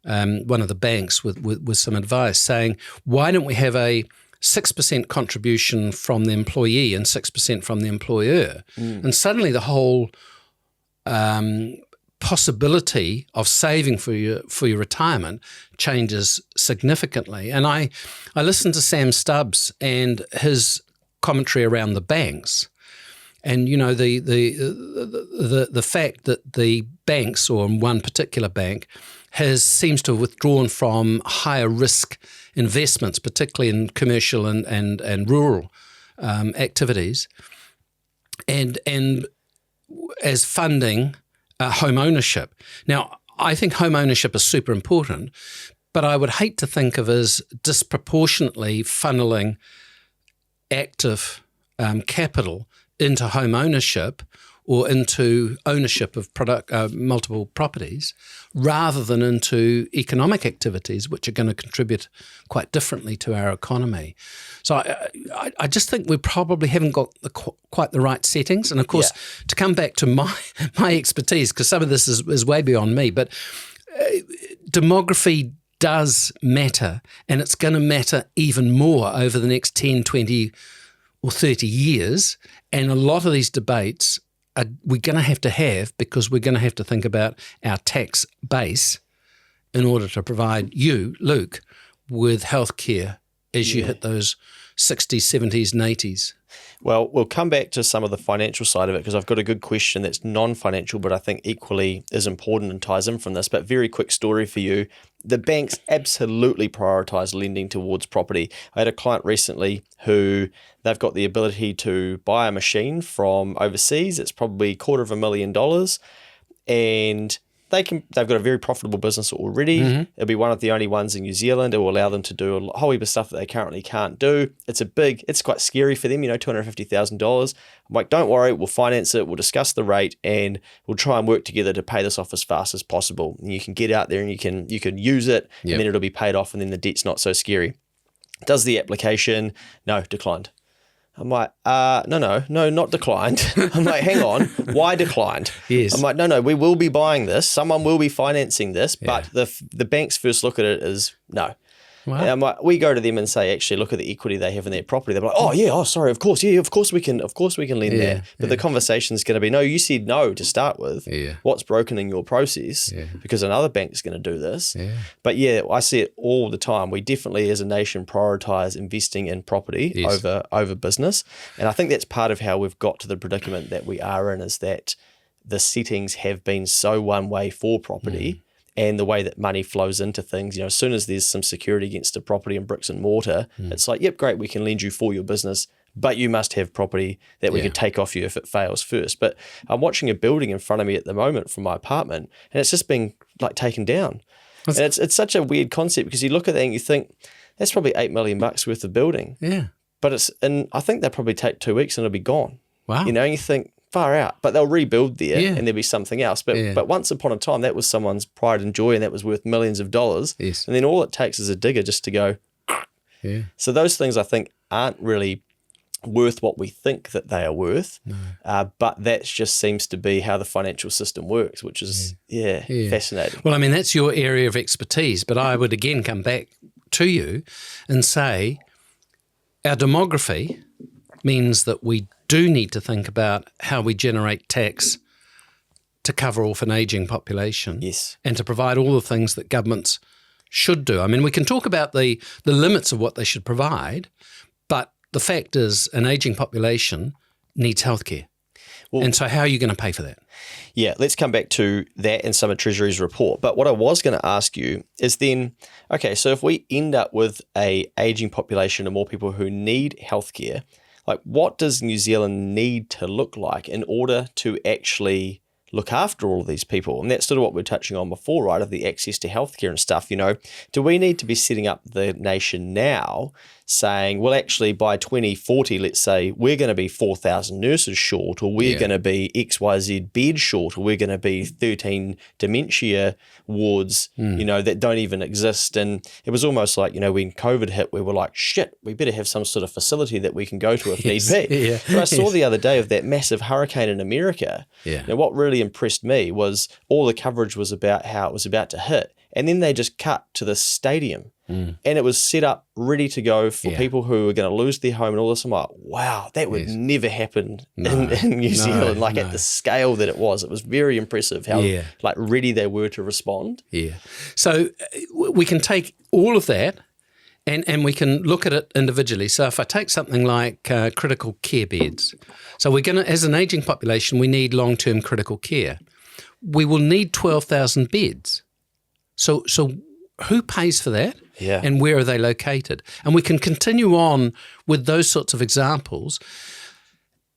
one of the banks with some advice, saying, why don't we have a 6% contribution from the employee and 6% from the employer? And suddenly the whole possibility of saving for your retirement changes significantly. And I listened to Sam Stubbs and his commentary around the banks, and you know the fact that the banks, or one particular bank, seems to have withdrawn from higher risk investments, particularly in commercial and rural activities, and as funding home ownership. Now, I think home ownership is super important, but I would hate to think of as disproportionately funneling active capital into home ownership or into ownership of multiple properties, rather than into economic activities, which are going to contribute quite differently to our economy. So I just think we probably haven't got quite the right settings. And of course, to come back to my expertise, because some of this is way beyond me, but demography does matter, and it's going to matter even more over the next 10, 20 or 30 years. And a lot of these debates we're going to have because we're going to have to think about our tax base in order to provide you, Luke, with healthcare as you hit those 60s, 70s and 80s. Well, we'll come back to some of the financial side of it, because I've got a good question that's non-financial, but I think equally is important and ties in from this. But very quick story for you. The banks absolutely prioritise lending towards property. I had a client recently who they've got the ability to buy a machine from overseas. It's probably $250,000, and they've got a very profitable business already. It'll be one of the only ones in New Zealand. It will allow them to do a whole heap of stuff that they currently can't do. It's quite scary for them, $250,000. I'm like, don't worry, we'll finance it, we'll discuss the rate, and we'll try and work together to pay this off as fast as possible. And you can get out there and you can use it, and then it'll be paid off, and then the debt's not so scary. Does the application? No, declined. I'm like, no, not declined. I'm like, hang on, why declined? Yes. I'm like, no, we will be buying this. Someone will be financing this, but the banks first look at it as no. Wow. And I'm like, we go to them and say, actually, look at the equity they have in their property. They're like, sorry, of course we can lend that. But the conversation is going to be, no, you said no to start with. Yeah. What's broken in your process? Yeah. Because another bank is going to do this. Yeah. But I see it all the time. We definitely, as a nation, prioritise investing in property over business, and I think that's part of how we've got to the predicament that we are in, is that the settings have been so one way for property. And the way that money flows into things, as soon as there's some security against a property and bricks and mortar, it's like, yep, great, we can lend you for your business, but you must have property that we can take off you if it fails first. But I'm watching a building in front of me at the moment from my apartment, and it's just been like taken down. And it's such a weird concept, because you look at that and you think, that's probably $8 million worth of building. Yeah. and I think they'll probably take 2 weeks and it'll be gone. Wow. And you think, far out, but they'll rebuild there Yeah. and there'll be something else. But once upon a time, that was someone's pride and joy and that was worth millions of dollars. Yes. And then all it takes is a digger just to go. Yeah. So those things I think aren't really worth what we think that they are worth. No. But that just seems to be how the financial system works, which is, fascinating. Well, I mean, that's your area of expertise, but I would again come back to you and say our demography means that we do need to think about how we generate tax to cover off an ageing population. Yes. And to provide all the things that governments should do. I mean, we can talk about the limits of what they should provide, but the fact is an ageing population needs healthcare. Well, and so how are you going to pay for that? Yeah, let's come back to that and some of Treasury's report. But what I was going to ask you is then, okay, so if we end up with a ageing population and more people who need healthcare, like what does New Zealand need to look like in order to actually look after all of these people? And that's sort of what we were touching on before, right, of the access to healthcare and stuff. Do we need to be setting up the nation now saying, well, actually by 2040, let's say, we're going to be 4,000 nurses short, or we're going to be XYZ beds short, or we're going to be 13 dementia wards, that don't even exist. And it was almost like, when COVID hit, we were like, shit, we better have some sort of facility that we can go to if need be. Yeah. But I saw the other day of that massive hurricane in America. Yeah. Now, what really impressed me was all the coverage was about how it was about to hit. And then they just cut to the stadium. And it was set up ready to go for people who were going to lose their home and all this. I'm like, wow, that would never happen in New Zealand, at the scale that it was. It was very impressive how ready they were to respond. Yeah. So we can take all of that and we can look at it individually. So if I take something like critical care beds, so we're going to, as an ageing population, we need long-term critical care. We will need 12,000 beds. So who pays for that? Yeah. And where are they located? And we can continue on with those sorts of examples.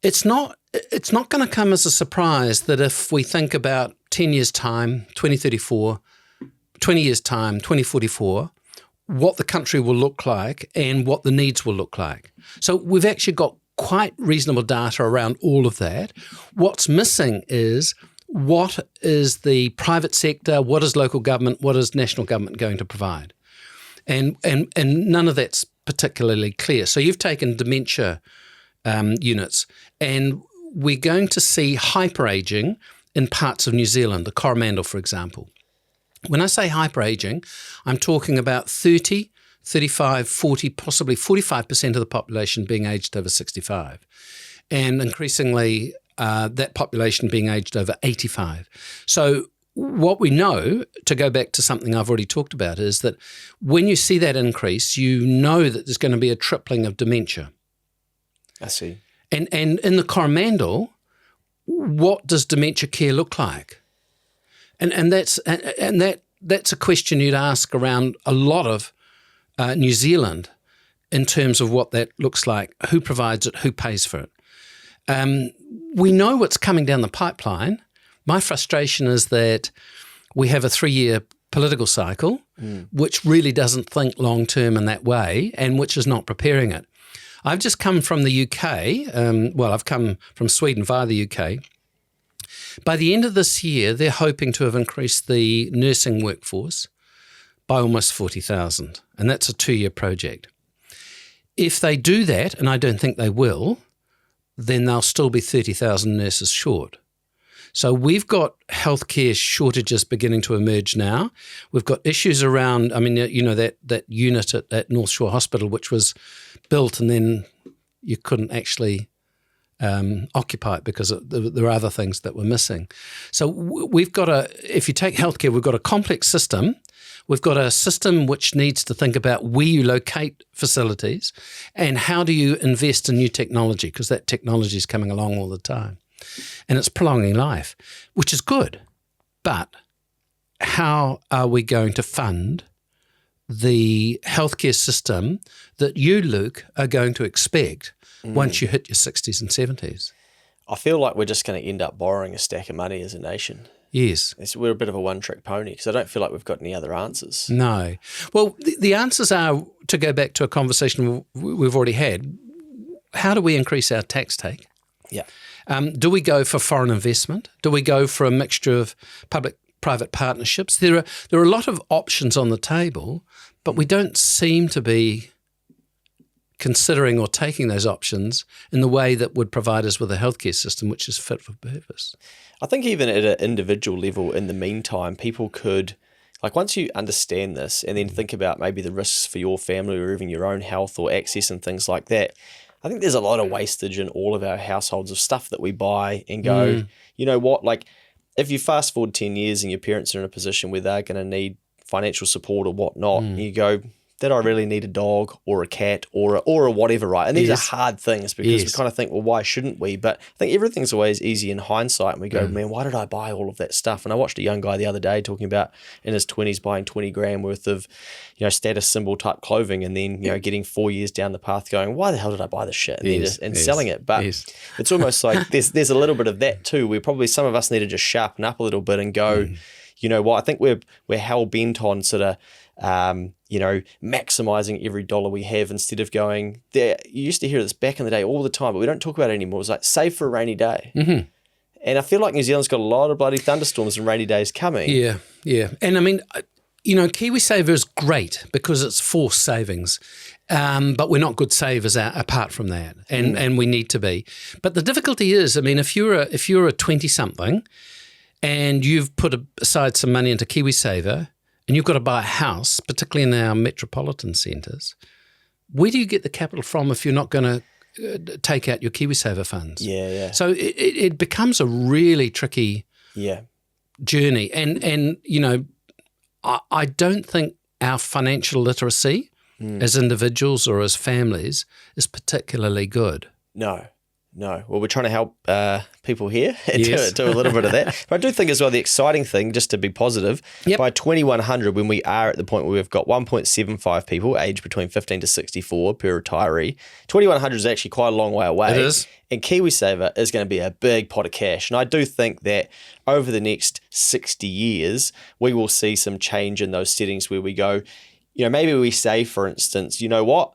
It's not going to come as a surprise that if we think about 10 years' time, 2034, 20 years' time, 2044, what the country will look like and what the needs will look like. So we've actually got quite reasonable data around all of that. What's missing is what is the private sector, what is local government, what is national government going to provide? And none of that's particularly clear. So you've taken dementia units, and we're going to see hyper-aging in parts of New Zealand, the Coromandel, for example. When I say hyper-aging, I'm talking about 30, 35, 40, possibly 45% of the population being aged over 65, and increasingly that population being aged over 85. So what we know, to go back to something I've already talked about, is that when you see that increase, you know that there's going to be a tripling of dementia. I see. And in the Coromandel, what does dementia care look like? And that's a question you'd ask around a lot of New Zealand in terms of what that looks like, who provides it, who pays for it. We know what's coming down the pipeline. My frustration is that we have a 3-year political cycle, which really doesn't think long-term in that way and which is not preparing it. I've just come from the UK. I've come from Sweden via the UK. By the end of this year, they're hoping to have increased the nursing workforce by almost 40,000, and that's a 2-year project. If they do that, and I don't think they will, then they'll still be 30,000 nurses short. So we've got healthcare shortages beginning to emerge now. We've got issues around, that unit at North Shore Hospital, which was built and then you couldn't actually occupy it because there were other things that were missing. So we've got if you take healthcare, we've got a complex system. We've got a system which needs to think about where you locate facilities and how do you invest in new technology, because that technology is coming along all the time. And it's prolonging life, which is good. But how are we going to fund the healthcare system that you, Luke, are going to expect once you hit your 60s and 70s? I feel like we're just going to end up borrowing a stack of money as a nation. Yes. We're a bit of a one-trick pony because I don't feel like we've got any other answers. No. Well, the answers are, to go back to a conversation we've already had, how do we increase our tax take? Yeah. Do we go for foreign investment? Do we go for a mixture of public-private partnerships? There are a lot of options on the table, but we don't seem to be considering or taking those options in the way that would provide us with a healthcare system which is fit for purpose. I think even at an individual level, in the meantime, people could, like, once you understand this and then think about maybe the risks for your family or even your own health or access and things like that, I think there's a lot of wastage in all of our households of stuff that we buy and go, you know what, like, if you fast forward 10 years and your parents are in a position where they're going to need financial support or whatnot, and you go, did I really need a dog or a cat or a whatever, right? And these are hard things because we kind of think, well, why shouldn't we? But I think everything's always easy in hindsight. And we go, man, why did I buy all of that stuff? And I watched a young guy the other day talking about in his 20s buying 20 grand worth of, status symbol type clothing and then, getting 4 years down the path going, why the hell did I buy this shit? And selling it. But it's almost like there's a little bit of that too. Some of us need to just sharpen up a little bit and go, you know what, I think we're hell bent on sort of, maximizing every dollar we have instead of going there. You used to hear this back in the day all the time, but we don't talk about it anymore. It's like save for a rainy day. And I feel like New Zealand's got a lot of bloody thunderstorms and rainy days coming. Yeah. And I mean, KiwiSaver is great because it's forced savings, but we're not good savers apart from that, and we need to be. But the difficulty is, I mean, if you're a 20-something and you've put aside some money into KiwiSaver, and you've got to buy a house, particularly in our metropolitan centres, where do you get the capital from if you're not going to take out your KiwiSaver funds? Yeah. So it becomes a really tricky journey. And I don't think our financial literacy as individuals or as families is particularly good. No. Well, we're trying to help people here do a little bit of that. But I do think as well the exciting thing, just to be positive, by 2100, when we are at the point where we've got 1.75 people aged between 15 to 64 per retiree, 2100 is actually quite a long way away. It is. And KiwiSaver is going to be a big pot of cash. And I do think that over the next 60 years, we will see some change in those settings where we go, maybe we say, for instance, you know what?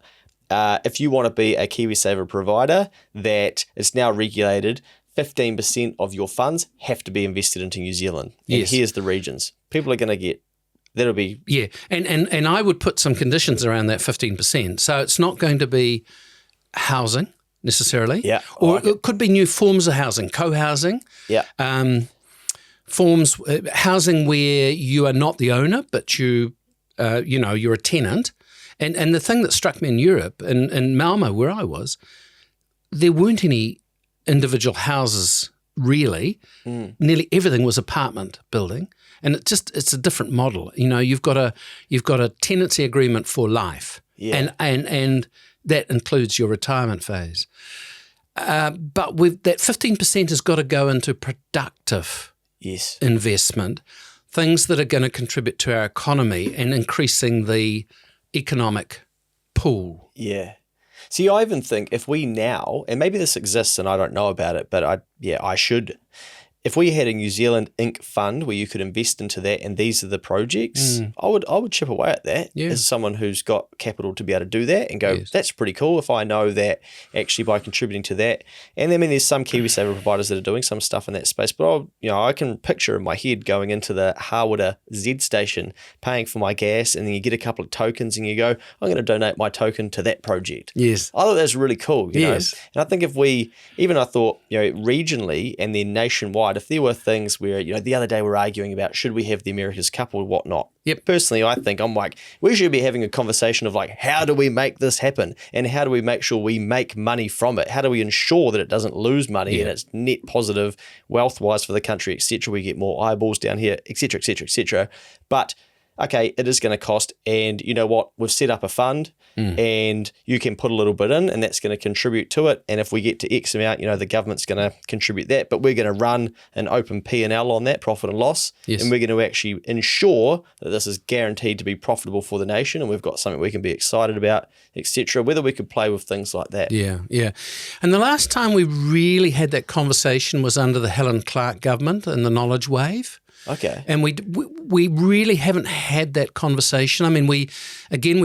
If you want to be a KiwiSaver provider, that it's now regulated, 15% of your funds have to be invested into New Zealand. And here's the regions. People are going to get, that'll be... Yeah, and I would put some conditions around that 15%. So it's not going to be housing necessarily. Yeah. Or it could be new forms of housing, co-housing. Yeah. Forms, housing where you are not the owner, but you're a tenant. And the thing that struck me in Europe, in Malmo, where I was, there weren't any individual houses really. Nearly everything was apartment building, and it's a different model. You've got a tenancy agreement for life, and that includes your retirement phase. But with that 15% has got to go into productive investment, things that are going to contribute to our economy and increasing the economic pool. Yeah. See, I even think if we now, and maybe this exists and I don't know about it, but I should, if we had a New Zealand Inc. fund where you could invest into that and these are the projects, I would chip away at that as someone who's got capital to be able to do that and go, that's pretty cool if I know that actually by contributing to that. And I mean, there's some KiwiSaver providers that are doing some stuff in that space, but I can picture in my head going into the Harwood Z station, paying for my gas, and then you get a couple of tokens and you go, I'm going to donate my token to that project. Yes. I thought that's really cool. You know? And I think if we, even I thought, regionally and then nationwide, if there were things where, the other day we were arguing about should we have the America's Cup or whatnot. Yep. Personally, I'm like, we should be having a conversation of like, how do we make this happen? And how do we make sure we make money from it? How do we ensure that it doesn't lose money and it's net positive wealth-wise for the country, et cetera? We get more eyeballs down here, et cetera, et cetera, et cetera. But okay, it is going to cost. And you know what? We've set up a fund and you can put a little bit in and that's going to contribute to it. And if we get to X amount, the government's going to contribute that, but we're going to run an open P&L on that, profit and loss. And we're going to actually ensure that this is guaranteed to be profitable for the nation and we've got something we can be excited about, et cetera, whether we could play with things like that. Yeah. And the last time we really had that conversation was under the Helen Clark government and the knowledge wave. Okay. And we really haven't had that conversation. I mean, we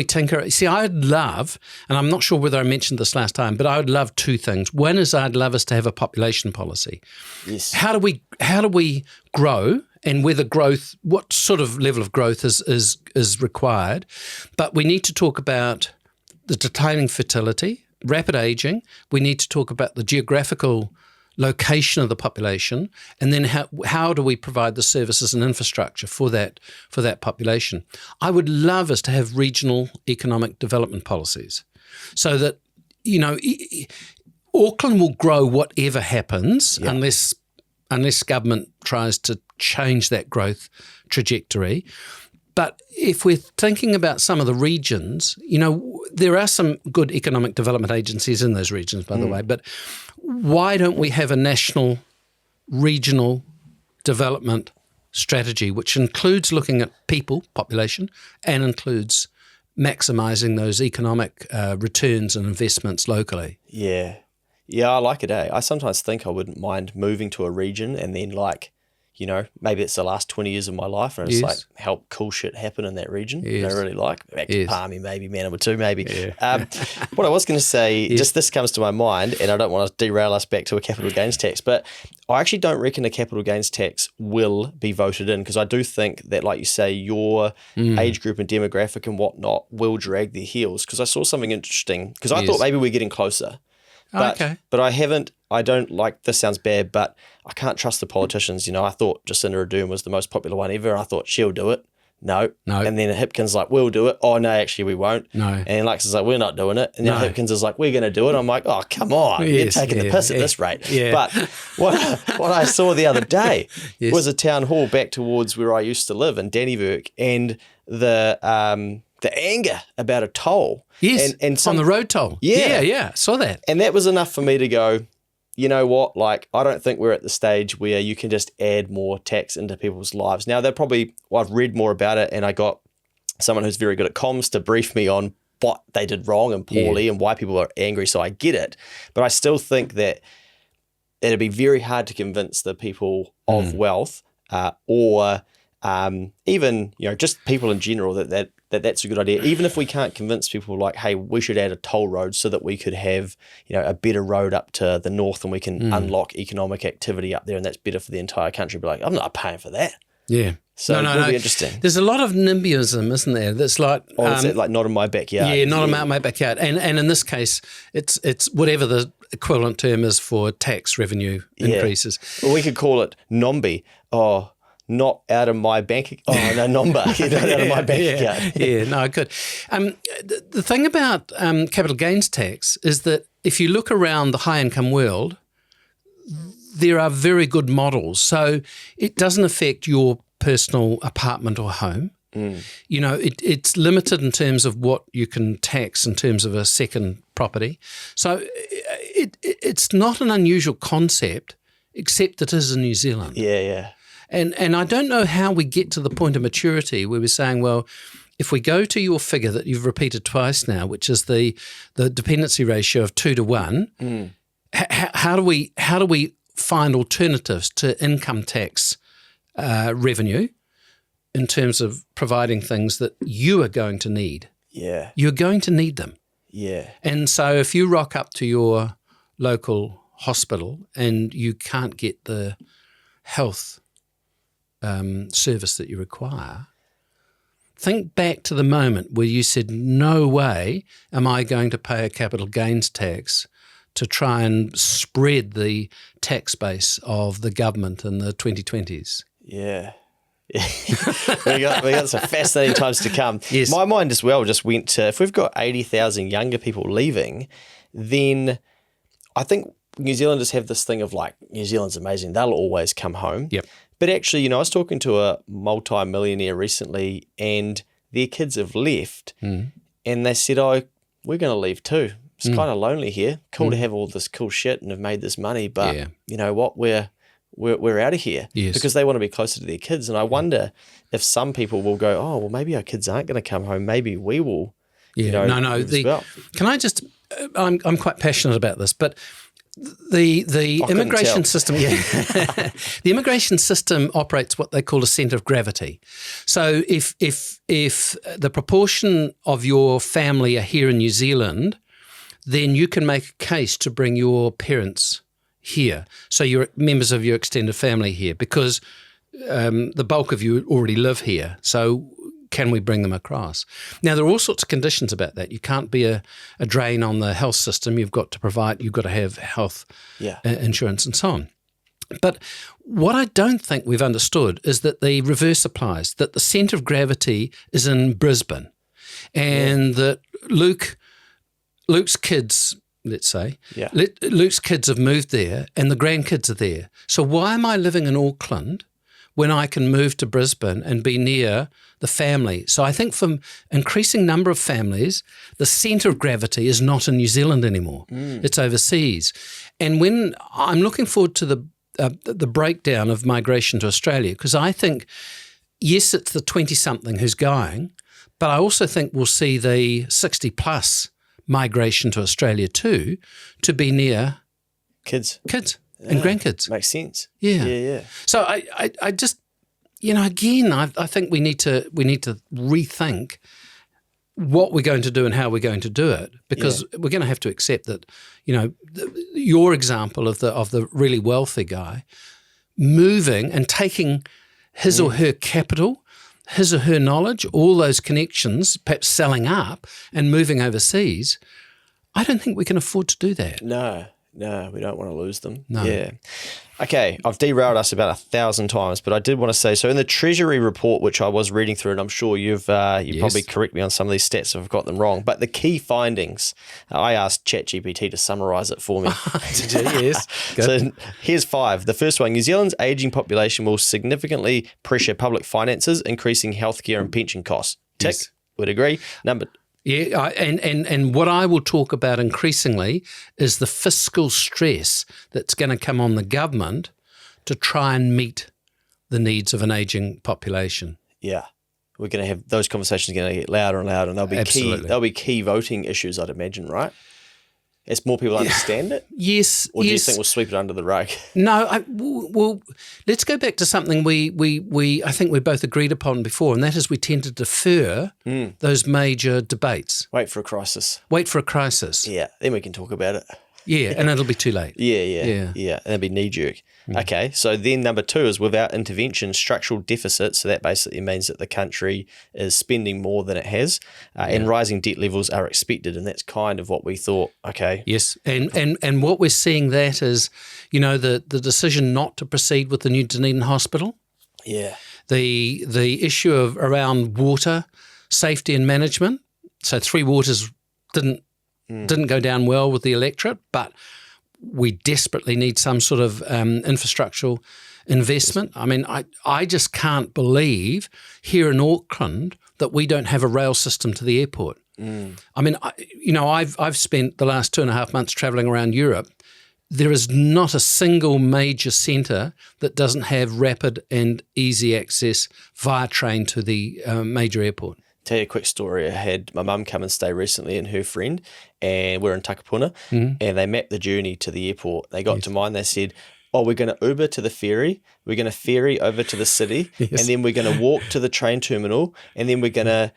tinker. See, I'd love, and I'm not sure whether I mentioned this last time, but I would love two things. One is I'd love us to have a population policy. Yes. How do we grow, and whether growth, what sort of level of growth is required? But we need to talk about the declining fertility, rapid aging. We need to talk about the geographical location of the population, and then how do we provide the services and infrastructure for that population. I would love us to have regional economic development policies so that, Auckland will grow whatever happens unless government tries to change that growth trajectory. But if we're thinking about some of the regions, there are some good economic development agencies in those regions, by the way, but why don't we have a national regional development strategy, which includes looking at people, population, and includes maximising those economic returns and investments locally? Yeah. Yeah, I like it, eh? I sometimes think I wouldn't mind moving to a region and then maybe it's the last 20 years of my life and it's like help cool shit happen in that region. Yes. I really like. Back to Palmy, maybe, Manawatu, maybe. Yeah. What I was going to say, just this comes to my mind, and I don't want to derail us back to a capital gains tax, but I actually don't reckon a capital gains tax will be voted in because I do think that, like you say, your age group and demographic and whatnot will drag their heels because I saw something interesting because I thought maybe we're getting closer. But I don't like, this sounds bad, but I can't trust the politicians. I thought Jacinda Ardern was the most popular one ever. I thought she'll do it. No. And then Hipkins like, we'll do it. Oh, no, actually we won't. No. And Lux is like, we're not doing it. And then Hipkins is like, we're going to do it. I'm like, oh, come on. You're taking the piss at this rate. Yeah. But what I saw the other day was a town hall back towards where I used to live in Dannyburg, and the anger about a toll. Yes, and on the road toll. Yeah, saw that. And that was enough for me to go, you know what, like, I don't think we're at the stage where you can just add more tax into people's lives. Now, I've read more about it, and I got someone who's very good at comms to brief me on what they did wrong and poorly and why people are angry, so I get it. But I still think that it'd be very hard to convince the people of wealth or even, just people in general that's a good idea. Even if we can't convince people like, hey, we should add a toll road so that we could have, a better road up to the north and we can unlock economic activity up there and that's better for the entire country. Be like, I'm not paying for that. Yeah. So it'll be interesting. There's a lot of NIMBYism, isn't there? That's like... is it like not in my backyard? Yeah, not in my backyard. And in this case, it's whatever the equivalent term is for tax revenue increases. Well, we could call it NOMBY. Oh, not out of my bank. Oh, no, NOMBA. Not out of my bank account. Yeah, no, good. The thing about capital gains tax is that if you look around the high income world, there are very good models. So it doesn't affect your personal apartment or home. It's limited in terms of what you can tax in terms of a second property. So it's not an unusual concept, except it is in New Zealand. Yeah. And I don't know how we get to the point of maturity where we're saying, well, if we go to your figure that you've repeated twice now, which is the dependency ratio of 2 to 1, how do we find alternatives to income tax revenue in terms of providing things that you are going to need? Yeah. You're going to need them. Yeah. And so if you rock up to your local hospital and you can't get the health service that you require, think back to the moment where you said, no way am I going to pay a capital gains tax to try and spread the tax base of the government in the 2020s. Yeah. we got some fascinating times to come. Yes. My mind as well just went to, if we've got 80,000 younger people leaving, then I think New Zealanders have this thing of like, New Zealand's amazing, they'll always come home. Yep. But actually, I was talking to a multi-millionaire recently and their kids have left and they said, oh, we're going to leave too. It's kind of lonely here. Cool to have all this cool shit and have made this money, but you know what, we're out of here. Yes. Because they want to be closer to their kids. And I wonder if some people will go, oh, well, maybe our kids aren't going to come home. Maybe we will. Yeah. Can I just, I'm quite passionate about this, but The immigration tell. system, the immigration system operates what they call a centre of gravity. So if the proportion of your family are here in New Zealand, then you can make a case to bring your parents here. So you're members of your extended family here because the bulk of you already live here. So can we bring them across? Now, there are all sorts of conditions about that. You can't be a drain on the health system. You've got to have health insurance and so on. But what I don't think we've understood is that the reverse applies, that the centre of gravity is in Brisbane and that Luke's kids, let's say, Luke's kids have moved there and the grandkids are there. So why am I living in Auckland when I can move to Brisbane and be near the family? So I think for increasing number of families, the centre of gravity is not in New Zealand anymore. It's overseas. And when I'm looking forward to the breakdown of migration to Australia, because I think, yes, it's the 20-something who's going, but I also think we'll see the 60-plus migration to Australia too, to be near kids. And grandkids. Makes sense. Yeah. So I just, again, I think we need to rethink what we're going to do and how we're going to do it, because we're going to have to accept that, your example of the really wealthy guy moving and taking his or her capital, his or her knowledge, all those connections, perhaps selling up and moving overseas. I don't think we can afford to do that. No, we don't want to lose them. No. Yeah. Okay, I've derailed us about 1,000 times, but I did want to say, so in the Treasury report, which I was reading through, and I'm sure you probably correct me on some of these stats if I've got them wrong, but the key findings, I asked ChatGPT to summarise it for me. Yes. Good. So here's 5. The first one, New Zealand's ageing population will significantly pressure public finances, increasing healthcare and pension costs. Tick, would agree. Yeah, and what I will talk about increasingly is the fiscal stress that's going to come on the government to try and meet the needs of an ageing population. Yeah, we're going to have those conversations going to get louder and louder, and they'll be key voting issues, I'd imagine, right? As more people understand it? Yes. Or do you think we'll sweep it under the rug? No, well, let's go back to something I think we both agreed upon before, and that is we tend to defer those major debates. Wait for a crisis. Yeah, then we can talk about it. Yeah, and it'll be too late. Yeah. And it'll be knee-jerk. Okay, so then number 2 is without intervention, structural deficit. So that basically means that the country is spending more than it has, and rising debt levels are expected, and that's kind of what we thought. Okay. Yes, and what we're seeing that is, the decision not to proceed with the new Dunedin Hospital. Yeah. The issue around water safety and management. So Three Waters didn't go down well with the electorate, but we desperately need some sort of infrastructural investment. I mean, I just can't believe here in Auckland that we don't have a rail system to the airport. I mean, I've spent the last 2.5 months travelling around Europe. There is not a single major centre that doesn't have rapid and easy access via train to the major airport. Tell you a quick story. I had my mum come and stay recently and her friend, and we're in Takapuna, and they mapped the journey to the airport. They got to mine. They said, we're going to Uber to the ferry, we're going to ferry over to the city, and then we're going to walk to the train terminal, and then we're going to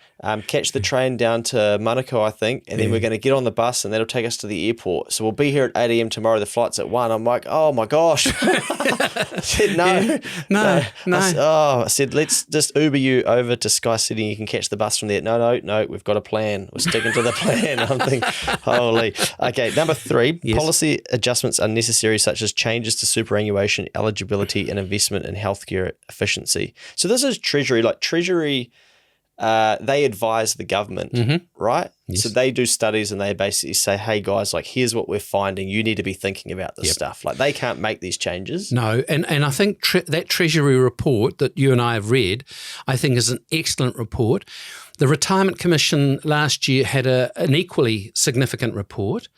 catch the train down to Manukau, I think, and then we're going to get on the bus, and that'll take us to the airport. So we'll be here at 8 a.m. tomorrow. The flight's at 1. I'm like, oh my gosh. I said, no. I said, let's just Uber you over to Sky City and you can catch the bus from there. No, we've got a plan. We're sticking to the plan. I'm thinking, holy. Okay, number 3, policy adjustments are necessary, such as changes to superannuation eligibility and investment in healthcare efficiency. So this is Treasury. Like Treasury, they advise the government, right? Yes. So they do studies and they basically say, hey guys, like here's what we're finding. You need to be thinking about this stuff. Like they can't make these changes. No, and I think that Treasury report that you and I have read, I think is an excellent report. The Retirement Commission last year had an equally significant report,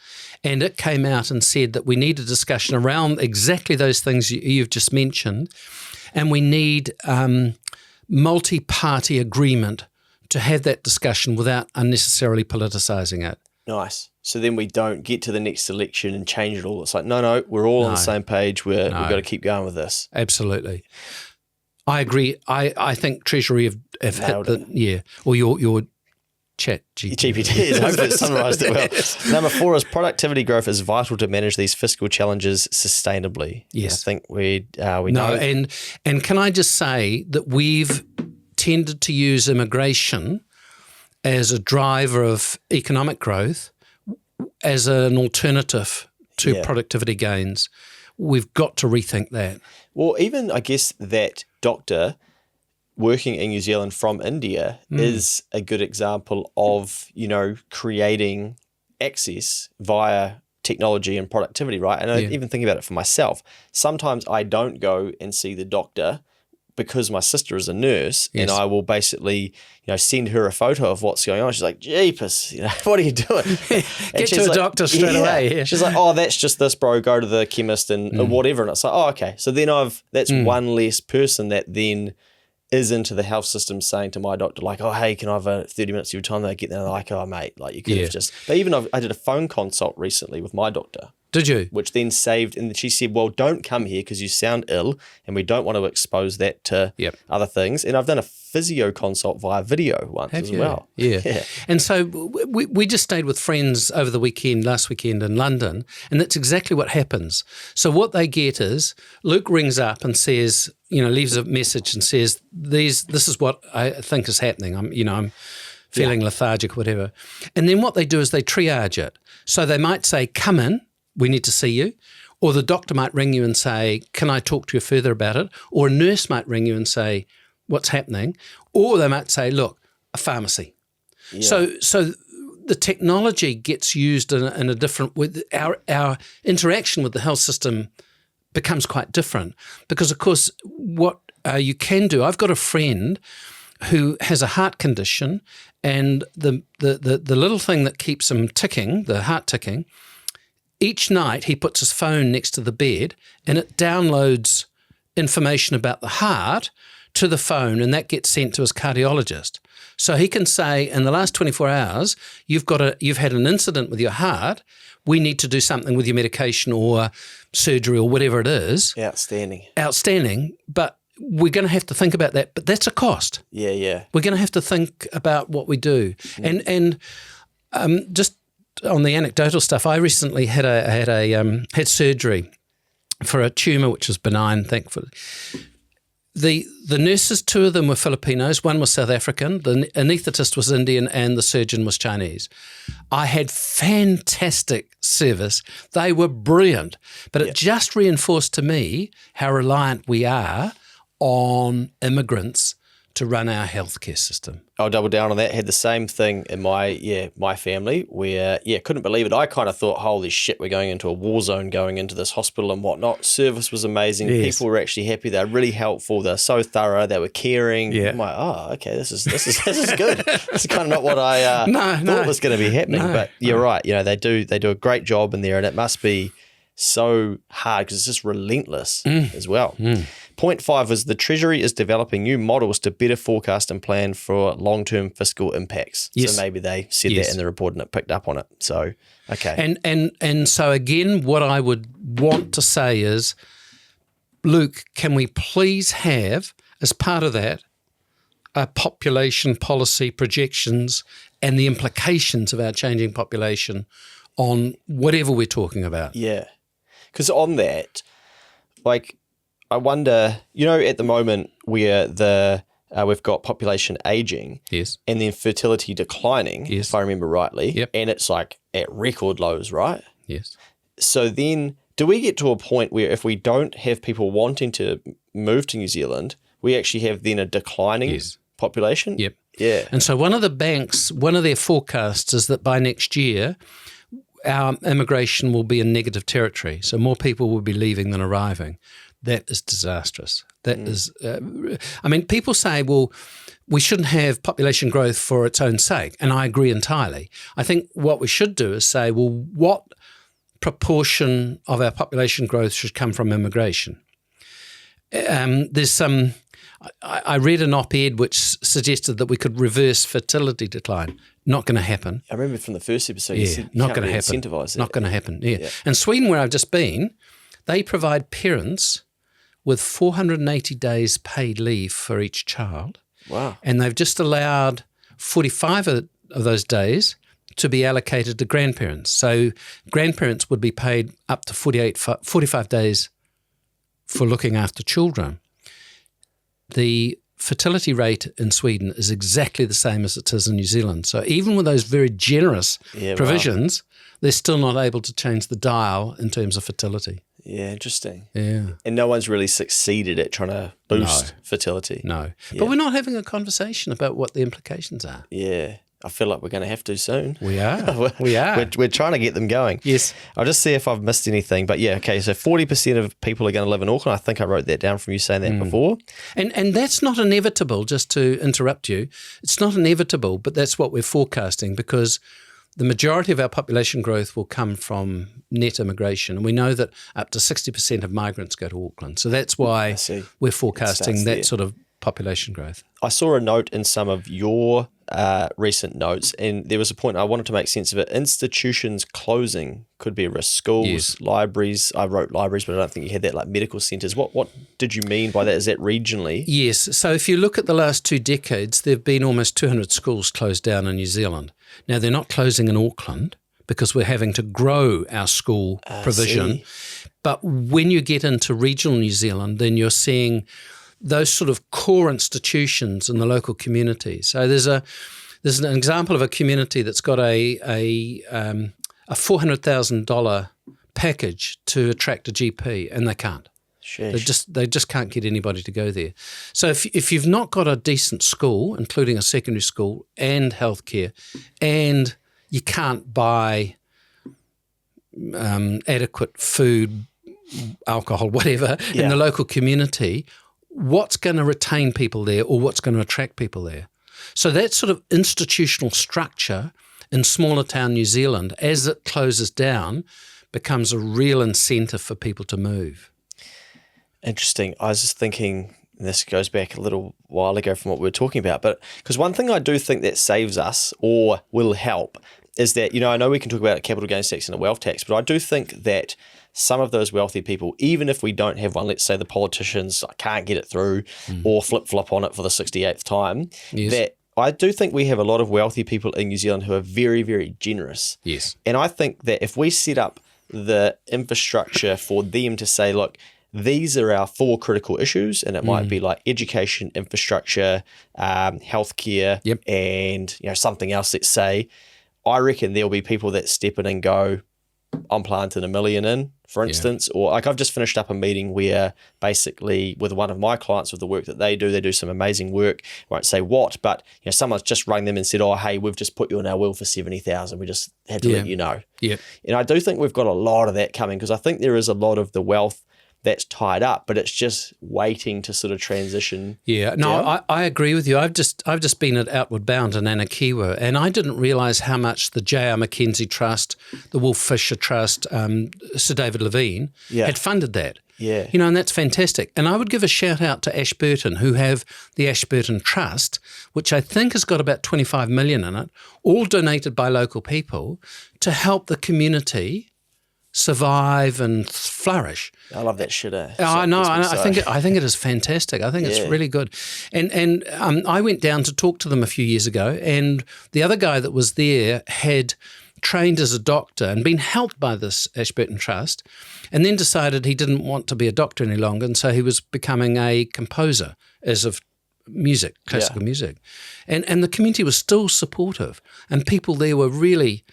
and it came out and said that we need a discussion around exactly those things you've just mentioned, and we need multi-party agreement to have that discussion without unnecessarily politicising it. Nice. So then we don't get to the next election and change it all. It's like, no, we're all on the same page. We've got to keep going with this. Absolutely. I agree. I think Treasury have hit the, or your chat GPT. I hope it summarised it well. Yes. Number 4 is productivity growth is vital to manage these fiscal challenges sustainably. Yes. I think we know. And can I just say that we've tended to use immigration as a driver of economic growth as an alternative to productivity gains. We've got to rethink that. Well, even I guess that doctor working in New Zealand from India is a good example of, creating access via technology and productivity, right? And I even think about it for myself. Sometimes I don't go and see the doctor because my sister is a nurse, and I will basically, send her a photo of what's going on. She's like, "Jeepers, what are you doing?" Get to a doctor straight away. Yeah. She's like, "Oh, that's just this, bro. Go to the chemist and whatever." And it's like, "Oh, okay." So then that's one less person that then is into the health system saying to my doctor, like, "Oh, hey, can I have 30 minutes of your time?" They get there and they're like, "Oh, mate, like you could have just." But even I did a phone consult recently with my doctor. Did you? Which then saved, and she said, "Well, don't come here because you sound ill, and we don't want to expose that to other things." And I've done a physio consult via video once well. Yeah. And so we just stayed with friends over the last weekend in London, and that's exactly what happens. So what they get is Luke rings up and says, leaves a message and says, "This is what I think is happening. I'm feeling lethargic, whatever." And then what they do is they triage it. So they might say, "Come in. We need to see you." Or the doctor might ring you and say, "Can I talk to you further about it?" Or a nurse might ring you and say, "What's happening?" Or they might say, "Look, a pharmacy." Yeah. So the technology gets used in a different, with our interaction with the health system becomes quite different because, of course, what you can do, I've got a friend who has a heart condition, and the little thing that keeps him ticking, the heart ticking, each night he puts his phone next to the bed and it downloads information about the heart to the phone, and that gets sent to his cardiologist. So he can say, in the last 24 hours, you've had an incident with your heart. We need to do something with your medication or surgery or whatever it is. Outstanding. But we're going to have to think about that. But that's a cost. Yeah. We're going to have to think about what we do. And just on the anecdotal stuff, I recently had surgery for a tumour which was benign, thankfully. The nurses, 2 of them were Filipinos, 1 was South African, the anaesthetist was Indian, and the surgeon was Chinese. I had fantastic service. They were brilliant, but it just reinforced to me how reliant we are on immigrants to run our healthcare system. I'll double down on that. Had the same thing in my family where, couldn't believe it. I kind of thought, holy shit, we're going into a war zone, going into this hospital and whatnot. Service was amazing. Yes. People were actually happy. They were really helpful. They're so thorough. They were caring. Yeah. I'm like, oh, okay, this is good. This is kind of not what I thought was going to be happening. But you're right. They do a great job in there, and it must be so hard because it's just relentless as well. Point 5 is the Treasury is developing new models to better forecast and plan for long-term fiscal impacts. Yes. So maybe they said that in the report and it picked up on it. So, okay. And so again, what I would want to say is, Luke, can we please have, as part of that, a population policy projections and the implications of our changing population on whatever we're talking about? Yeah. Because on that, I wonder, at the moment where we've got population aging, and then fertility declining, if I remember rightly, and it's like at record lows, right? Yes. So then, do we get to a point where if we don't have people wanting to move to New Zealand, we actually have then a declining population? Yep. Yeah. And so one of the banks, one of their forecasts is that by next year, our immigration will be in negative territory. So more people will be leaving than arriving. That is disastrous. That is, people say, well, we shouldn't have population growth for its own sake. And I agree entirely. I think what we should do is say, well, what proportion of our population growth should come from immigration? I read an op-ed which suggested that we could reverse fertility decline. Not going to happen. I remember from the first episode, you said not you going to can't really happen. incentivise it. Not going to happen. Yeah. And Sweden, where I've just been, they provide parents with 480 days paid leave for each child. Wow. And they've just allowed 45 of those days to be allocated to grandparents. So grandparents would be paid up to 45 days for looking after children. The fertility rate in Sweden is exactly the same as it is in New Zealand. So even with those very generous provisions, they're still not able to change the dial in terms of fertility. Yeah, interesting. Yeah. And no one's really succeeded at trying to boost fertility. No. Yeah. But we're not having a conversation about what the implications are. Yeah. I feel like we're going to have to soon. We are. We are. We're trying to get them going. Yes. I'll just see if I've missed anything. But yeah, okay, so 40% of people are going to live in Auckland. I think I wrote that down from you saying that before. And that's not inevitable, just to interrupt you. It's not inevitable, but that's what we're forecasting, because the majority of our population growth will come from net immigration. And we know that up to 60% of migrants go to Auckland. So that's why we're forecasting that sort of population growth. I saw a note in some of your recent notes, and there was a point I wanted to make sense of it. Institutions closing could be a risk. Schools, libraries. I wrote libraries, but I don't think you had that, like medical centres. What did you mean by that? Is that regionally? Yes. So if you look at the last 2 decades, there have been almost 200 schools closed down in New Zealand. Now, they're not closing in Auckland because we're having to grow our school provision. But when you get into regional New Zealand, then you're seeing those sort of core institutions in the local community. So there's an example of a community that's got a $400,000 package to attract a GP, and they can't. They just can't get anybody to go there. So if you've not got a decent school, including a secondary school and healthcare, and you can't buy adequate food, alcohol, whatever, in the local community, what's going to retain people there, or what's going to attract people there? So that sort of institutional structure in smaller town New Zealand, as it closes down, becomes a real incentive for people to move. Interesting. I was just thinking, this goes back a little while ago from what we were talking about, but because one thing I do think that saves us or will help is that, I know we can talk about a capital gains tax and a wealth tax, but I do think that some of those wealthy people, even if we don't have one, let's say the politicians can't get it through or flip-flop on it for the 68th time, that I do think we have a lot of wealthy people in New Zealand who are very, very generous. Yes. And I think that if we set up the infrastructure for them to say, look, these are our 4 critical issues, and it might be like education, infrastructure, healthcare, and something else, let's say, I reckon there'll be people that step in and go, I'm planting $1 million in, for instance, or like I've just finished up a meeting where basically with one of my clients with the work that they do some amazing work. I won't say what, but someone's just rang them and said, oh, hey, we've just put you in our will for 70,000. We just had to let you know. Yeah. And I do think we've got a lot of that coming, because I think there is a lot of the wealth that's tied up, but it's just waiting to sort of transition. Yeah, no, I agree with you. I've just been at Outward Bound in Anakiwa, and I didn't realise how much the J.R. Mackenzie Trust, the Wolf Fisher Trust, Sir David Levine had funded that. Yeah. And that's fantastic. And I would give a shout out to Ashburton, who have the Ashburton Trust, which I think has got about 25 million in it, all donated by local people to help the community survive and flourish. I love that shit. I know. I think it is fantastic. I think it's really good. And I went down to talk to them a few years ago, and the other guy that was there had trained as a doctor and been helped by this Ashburton Trust, and then decided he didn't want to be a doctor any longer, and so he was becoming a composer as of music, classical music. And the community was still supportive, and people there were really,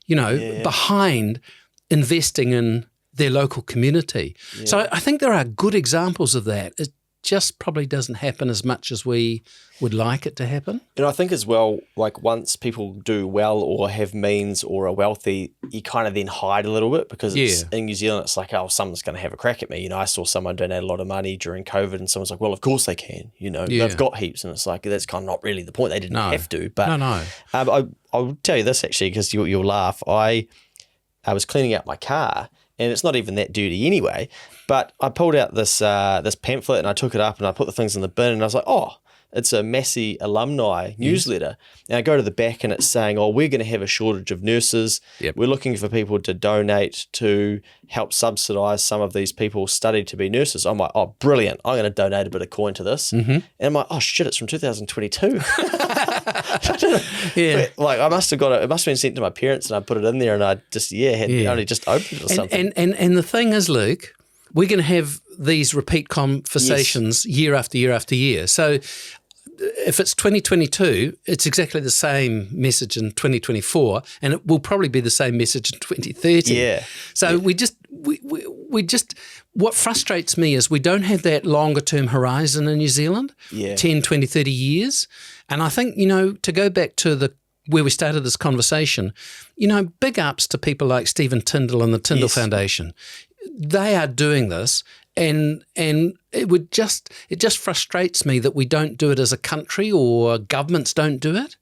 behind investing in their local community. Yeah. So I think there are good examples of that. It just probably doesn't happen as much as we would like it to happen. And I think as well, like once people do well or have means or are wealthy, you kind of then hide a little bit, because it's, in New Zealand, it's like, oh, someone's going to have a crack at me. I saw someone donate a lot of money during COVID, and someone's like, well, of course they can. They've got heaps. And it's like, that's kind of not really the point. They didn't have to. But no. I'll tell you this actually, because you'll laugh. I was cleaning out my car, and it's not even that dirty anyway, but I pulled out this pamphlet and I took it up and I put the things in the bin, and I was like, oh, It's a Massey alumni newsletter. And I go to the back and it's saying, oh, we're going to have a shortage of nurses. Yep. We're looking for people to donate to help subsidise some of these people study to be nurses. I'm like, oh, brilliant. I'm going to donate a bit of coin to this. And I'm like, oh, shit, it's from 2022. Yeah. Like I must have got it. It must have been sent to my parents and I put it in there and I just, had only just opened it or something. And the thing is, Luke, we're going to have these repeat conversations year after year after year. So if it's 2022, it's exactly the same message in 2024, and it will probably be the same message in 2030. Yeah. So we just what frustrates me is we don't have that longer term horizon in New Zealand, 10, 20, 30 years. And I think, to go back to where we started this conversation, big ups to people like Stephen Tyndall and the Tyndall Foundation. They are doing this, and it just frustrates me that we don't do it as a country, or governments don't do it.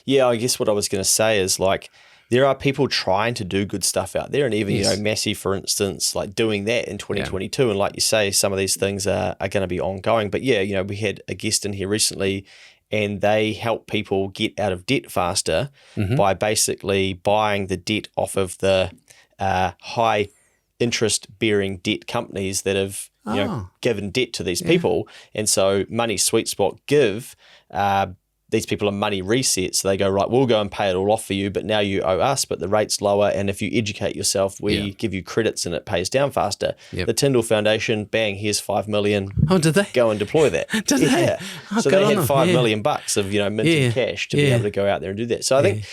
Yeah, I guess what I was going to say is like there are people trying to do good stuff out there, and even Massey, for instance, like doing that in 2022, and like you say, some of these things are going to be ongoing. But we had a guest in here recently, and they help people get out of debt faster by basically buying the debt off of the high interest-bearing debt companies that have given debt to these people. And so Money Sweet Spot give these people a money reset. So they go, right, we'll go and pay it all off for you, but now you owe us, but the rate's lower. And if you educate yourself, we give you credits and it pays down faster. The Tyndall Foundation, bang, here's $5 million. Oh, did they? Go and deploy that. Did they? Oh, so they had $5 million bucks of, minted cash to be able to go out there and do that. So I think,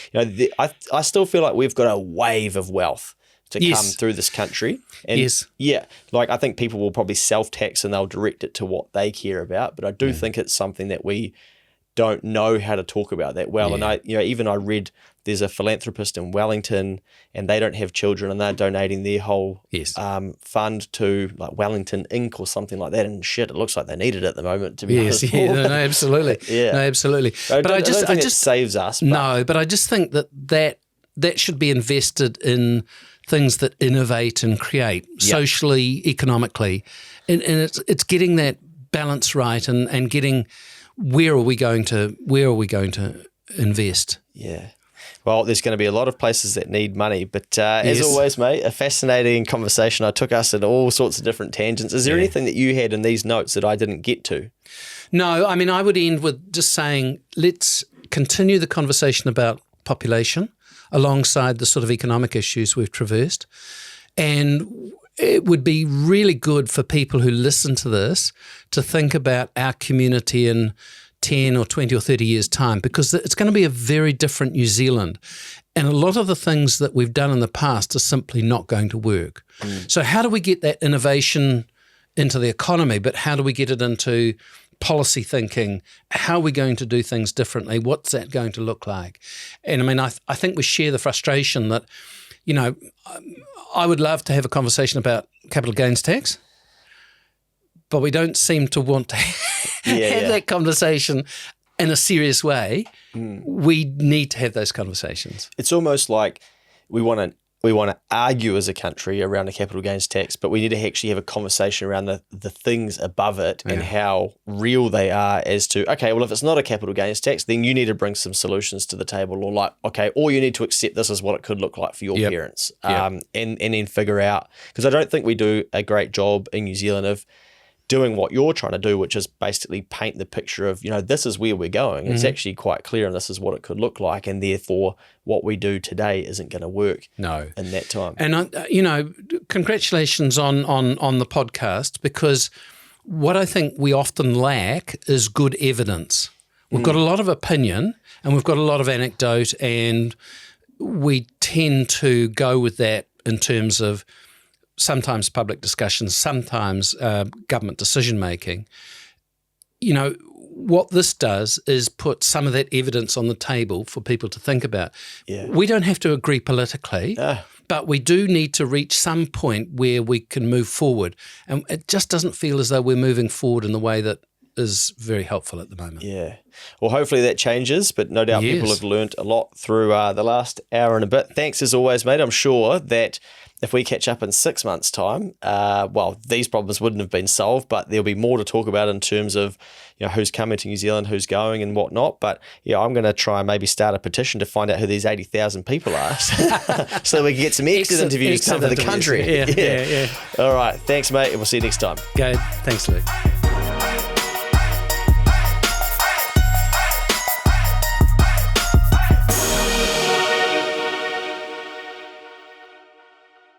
I still feel like we've got a wave of wealth to come through this country. And I think people will probably self-tax and they'll direct it to what they care about. But I do think it's something that we don't know how to talk about that well. And I read there's a philanthropist in Wellington and they don't have children and they're donating their whole fund to like Wellington Inc. or something like that. And shit, it looks like they need it at the moment, to be honest. No, absolutely. No, absolutely. But I just think it saves us. But I just think that should be invested in things that innovate and create socially, economically, and it's getting that balance right and getting where are we going to invest? Yeah. Well, there's going to be a lot of places that need money, but as always, mate, a fascinating conversation. I took us in all sorts of different tangents. Is there anything that you had in these notes that I didn't get to? No, I mean, I would end with just saying, let's continue the conversation about population alongside the sort of economic issues we've traversed. And it would be really good for people who listen to this to think about our community in 10 or 20 or 30 years' time, because it's going to be a very different New Zealand. And a lot of the things that we've done in the past are simply not going to work. So how do we get that innovation into the economy, but how do we get it into policy thinking? How are we going to do things differently? What's that going to look like? And I mean, I think we share the frustration that, I would love to have a conversation about capital gains tax, but we don't seem to want to have that conversation in a serious way. We need to have those conversations. It's almost like we want to argue as a country around a capital gains tax, but we need to actually have a conversation around the things above it and how real they are as to, okay, well, if it's not a capital gains tax, then you need to bring some solutions to the table, or like, okay, or you need to accept this is what it could look like for your parents, and then figure out, because I don't think we do a great job in New Zealand of doing what you're trying to do, which is basically paint the picture of, this is where we're going. It's actually quite clear and this is what it could look like. And therefore, what we do today isn't going to work in that time. And, congratulations on the podcast, because what I think we often lack is good evidence. We've got a lot of opinion and we've got a lot of anecdote, and we tend to go with that in terms of sometimes public discussions, sometimes government decision-making. What this does is put some of that evidence on the table for people to think about. We don't have to agree politically, but we do need to reach some point where we can move forward. And it just doesn't feel as though we're moving forward in the way that is very helpful at the moment. Yeah. Well, hopefully that changes, but no doubt people have learnt a lot through the last hour and a bit. Thanks as always, mate. I'm sure that if we catch up in 6 months' time, these problems wouldn't have been solved, but there'll be more to talk about in terms of, who's coming to New Zealand, who's going and whatnot. But yeah, I'm going to try and maybe start a petition to find out who these 80,000 people are so we can get some exit interviews come to the country. Yeah. All right. Thanks, mate. And we'll see you next time. Okay. Thanks, Luke.